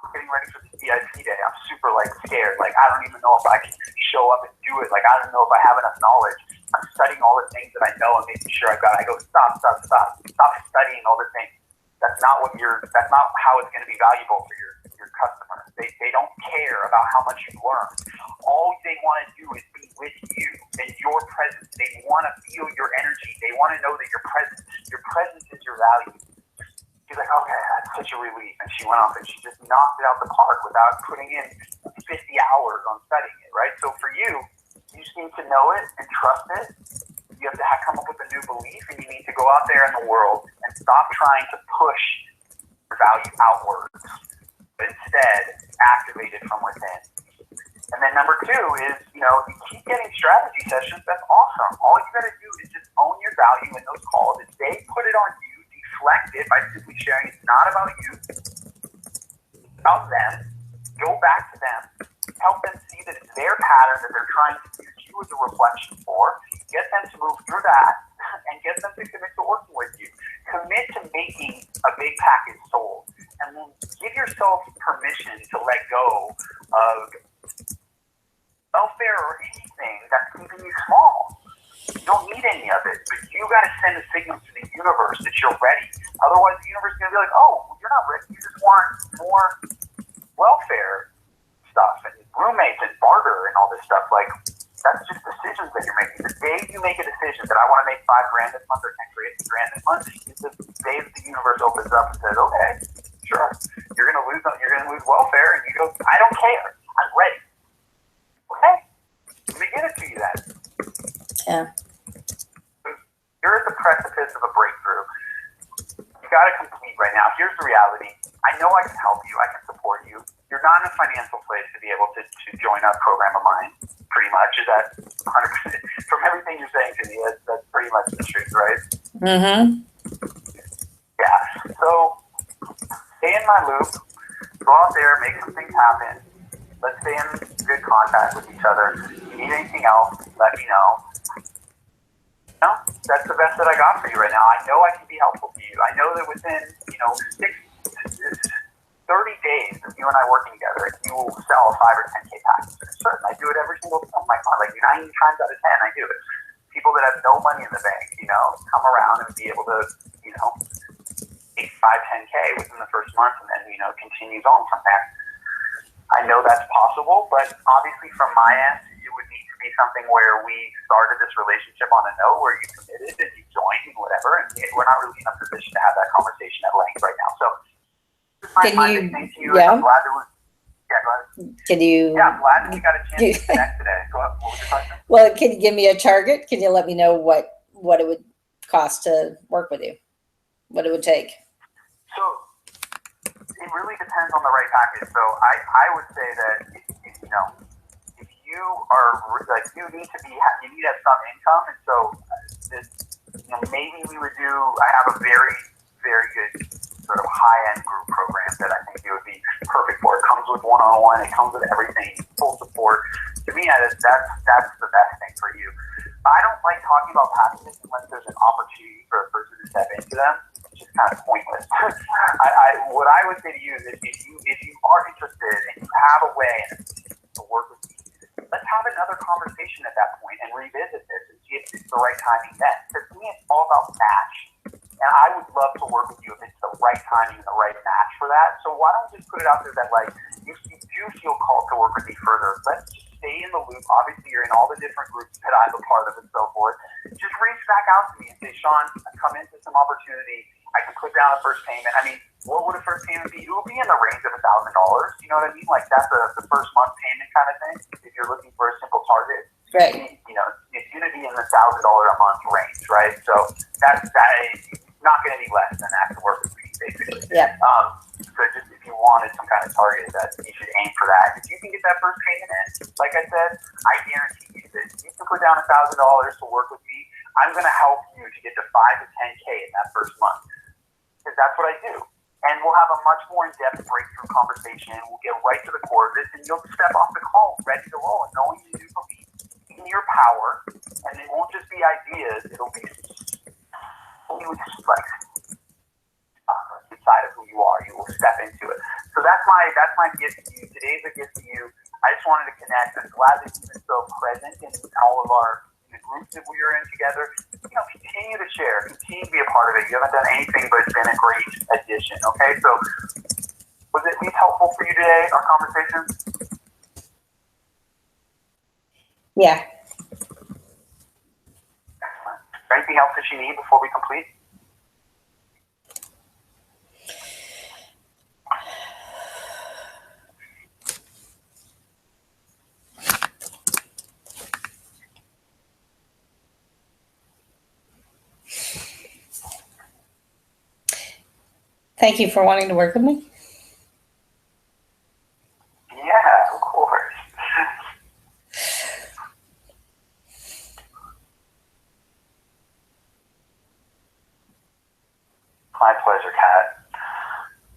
I'm getting ready for the DIC day. I'm super scared. I don't even know if I can show up and do it. I don't know if I have enough knowledge. I'm studying all the things that I know and making sure I've got it. I go, stop studying all the things. That's not how it's going to be valuable for your customer. They don't care about how much you learn. All they want to do is be with you and your presence. They want to feel your energy. They want to know that your presence is your value. She's like, okay, that's such a relief. And she went off and she just knocked it out the park without putting in 50 hours on studying it, right? So for you just need to know it and trust it. You have to come up with a new belief, and you need to go out there in the world and stop trying to push your value outwards, but instead activate it from within. And then number two is, you keep getting strategy sessions. That's awesome. All you got to do is just own your value in those calls. If they put it on you, deflect it by simply sharing it's not about you, it's about them. Go back to them. Help them see that it's their pattern that they're trying to use you as a reflection for. Get them to move through that and get them to commit to working with you. Commit to making a big package sold. And then give yourself permission to let go of welfare or anything that's keeping you small. You don't need any of it, but you got to send a signal to the universe that you're ready. Otherwise, the universe is going to be like, oh, you're not ready. You just want more welfare stuff and roommates and barter and all this stuff. That's just decisions that you're making. The day you make a decision that I want to make $5,000 this month or $10,000 this month is the day that the universe opens up and says, okay, sure, you're going to lose welfare, and you go, I don't care. I'm ready. Okay, let me give it to you then. Yeah. You're at the precipice of a breakthrough. You got to complete now. Here's the reality. I know I can help you. I can support you. You're not in a financial place to be able to join a program of mine, pretty much. Is that 100%? From everything you're saying to me, that's pretty much the truth, right? Mm-hmm. Yeah. So stay in my loop. Go out there, make some things happen. Let's stay in good contact with each other. If you need anything else, let me know. No, that's the best that I got for you right now. I know I can be helpful to you. I know that within, 30 days of you and I working together, you will sell a 5 or 10K package. It's certain. I do it every single time. Like 9 times out of 10, I do it. People that have no money in the bank, come around and be able to, make 5, 10K within the first month and then, continues on from there. I know that's possible, but obviously from my end, it would need to be something where we started this relationship on a note where you committed and you joined and whatever, and we're not really in a position to have that conversation at length right now. So my big thing to you is I'm glad that go ahead. I'm glad that we got a chance to connect today. Go ahead. What was your question? Well, can you give me a target? Can you let me know what it would cost to work with you? What it would take? So it really depends on the right package. So I would say that if you are like you need to have some income, and so maybe we would do. I have a very very good sort of high end group program that I think you would be perfect for. It comes with one-on-one. It comes with everything, full support. To me, that's the best thing for you. I don't like talking about packages unless there's an opportunity for a person to step into them. It's just kind of pointless. What I would say to you is if you are interested and you have a way to work with me, let's have another conversation at that point and revisit this and see if it's the right timing then. Because to me, it's all about match. And I would love to work with you if it's the right timing and the right match for that. So why don't we just put it out there that, like, if you do feel called to work with me further, let's just stay in the loop. Obviously, you're in all the different groups that I'm a part of and so forth. Just reach back out to me and say, Sean, I come into some opportunity. I can put down a first payment. I mean, what would a first payment be? It would be in the range of $1,000. You know what I mean? Like, that's the first month payment kind of thing. If you're looking for a simple target, right? It's going to be in the $1,000 a month range, right? So that's not going to be less than that to work with me, basically. Yeah. So just if you wanted some kind of target, that you should aim for that. If you can get that first payment in, like I said, I guarantee you that you can put down $1,000 to work with me. I'm going to help you to get to 5 to 10K in that first month, because that's what I do. And we'll have a much more in-depth breakthrough conversation. We'll get right to the core of this, and you'll step off the call ready to roll and knowing you do believe in your power. And it won't just be ideas; it'll be like inside of who you are. You will step into it. So that's my gift to you. Today's a gift to you. I just wanted to connect. I'm glad that you've been so present in all of the groups that we are in together. Continue to share. Continue to be a part of it. You haven't done anything but it's been a great addition. Okay, so was it at least helpful for you today, our conversation? Yeah. Excellent. Is there anything else that you need before we complete? Thank you for wanting to work with me. Yeah, of course. My pleasure, Kat.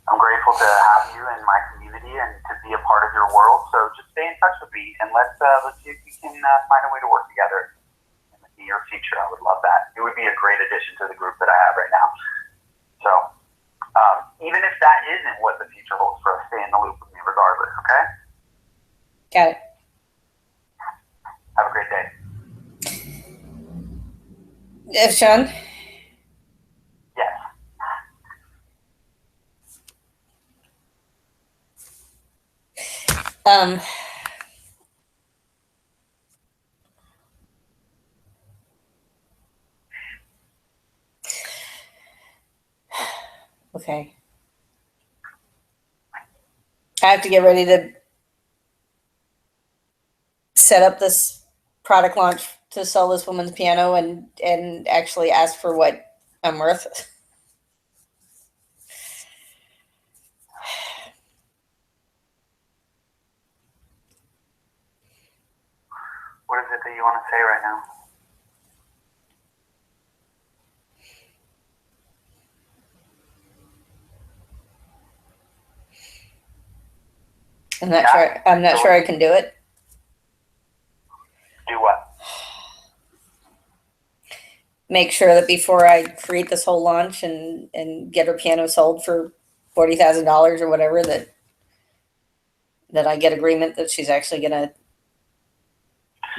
I'm grateful to have you in my community and to be a part of your world. So just stay in touch with me and let's see if we can find a way to work together in the near future. I would love that. It would be a great addition to the group that I have right now. So even if that isn't what the future holds for us, stay in the loop with me regardless, okay? Got it. Have a great day. Sean? Yes. Okay. I have to get ready to set up this product launch to sell this woman's piano and actually ask for what I'm worth. that you want to say right now? I'm not sure I can do it. Do what? Make sure that before I create this whole launch and get her piano sold for $40,000 or whatever, that I get agreement that she's actually going to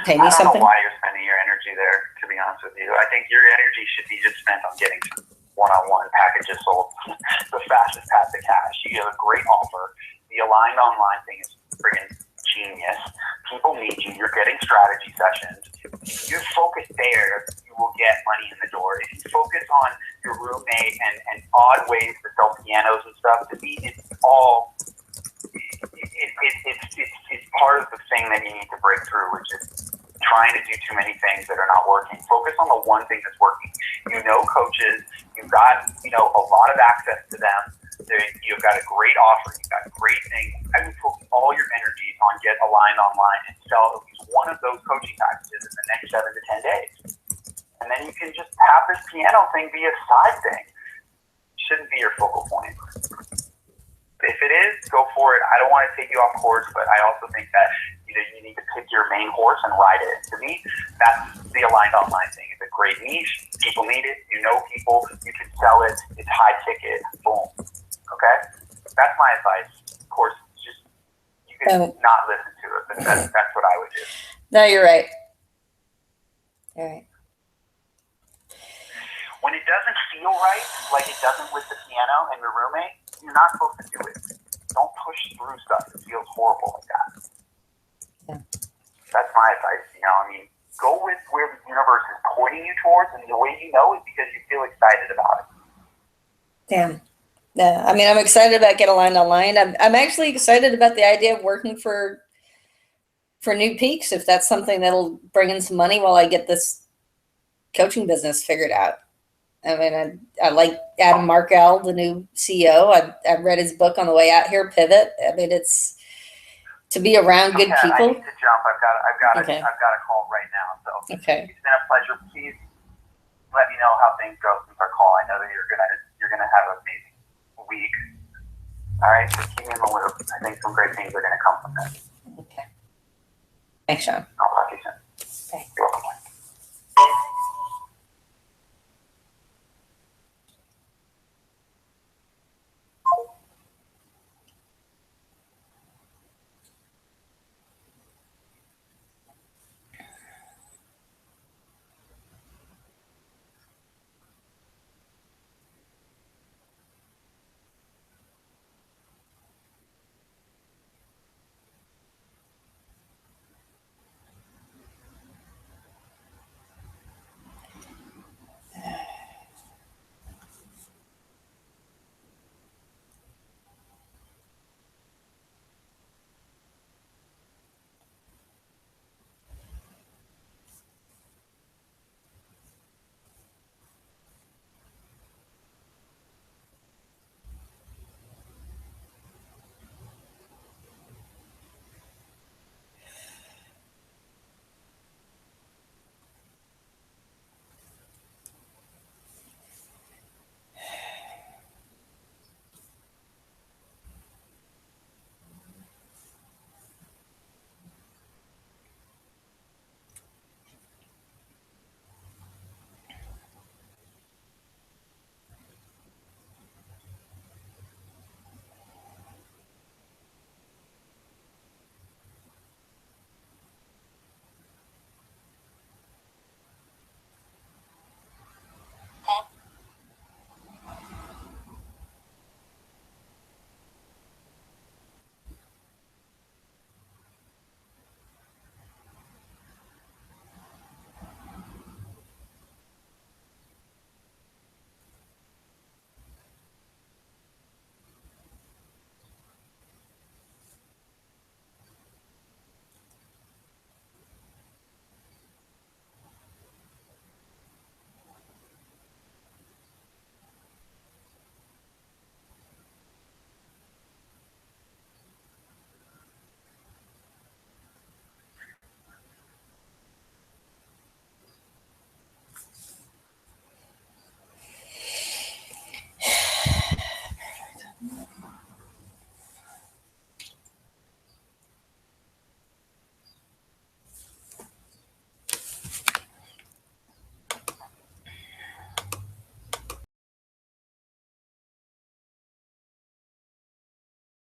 pay me I don't something. know why you're spending your energy there, to be honest with you. I think your energy should be just spent on getting one-on-one packages sold the fastest path to cash. You have a great offer. The Aligned Online thing is friggin' genius. People need you. You're getting strategy sessions. If you focus there, you will get money in the door. If you focus on your roommate and odd ways to sell pianos and stuff, to me, it's all it's part of the thing that you need to break through, which is trying to do too many things that are not working. Focus on the one thing that's working. You know coaches, you've got a lot of access to them. You've got a great offer, you've got great things. I would focus all your energies on get Aligned Online and sell at least one of those coaching packages in the next 7 to 10 days. And then you can just have this piano thing be a side thing. It shouldn't be your focal point. If it is, go for it. I don't want to take you off course, but I also think that you need to pick your main horse and ride it. To me, that's the Aligned Online thing. It's a great niche. People need it. You know people. You can sell it. It's high ticket. Boom. Okay? That's my advice. Of course, just you can not listen to it, but that's what I would do. No, you're right. All right. When it doesn't feel right, like it doesn't with the piano and your roommate, you're not supposed to do it. Don't push through stuff that feels horrible like that. Yeah. That's my advice. Go with where the universe is pointing you towards, and the way you know is because you feel excited about it. Damn. Yeah. I mean, I'm excited about Get Aligned Online. I'm actually excited about the idea of working for New Peaks, if that's something that'll bring in some money while I get this coaching business figured out. I mean, I like Adam Markell, the new CEO. I read his book on the way out here, Pivot. I mean, it's to be around good people. I need to jump. I've got Okay. a call right now. So Okay. It's been a pleasure. Please let me know how things go since our call. I know that you're gonna have an amazing week. All right, so keep me in the loop. I think some great things are gonna come from this. Okay. Thanks, Sean. I'll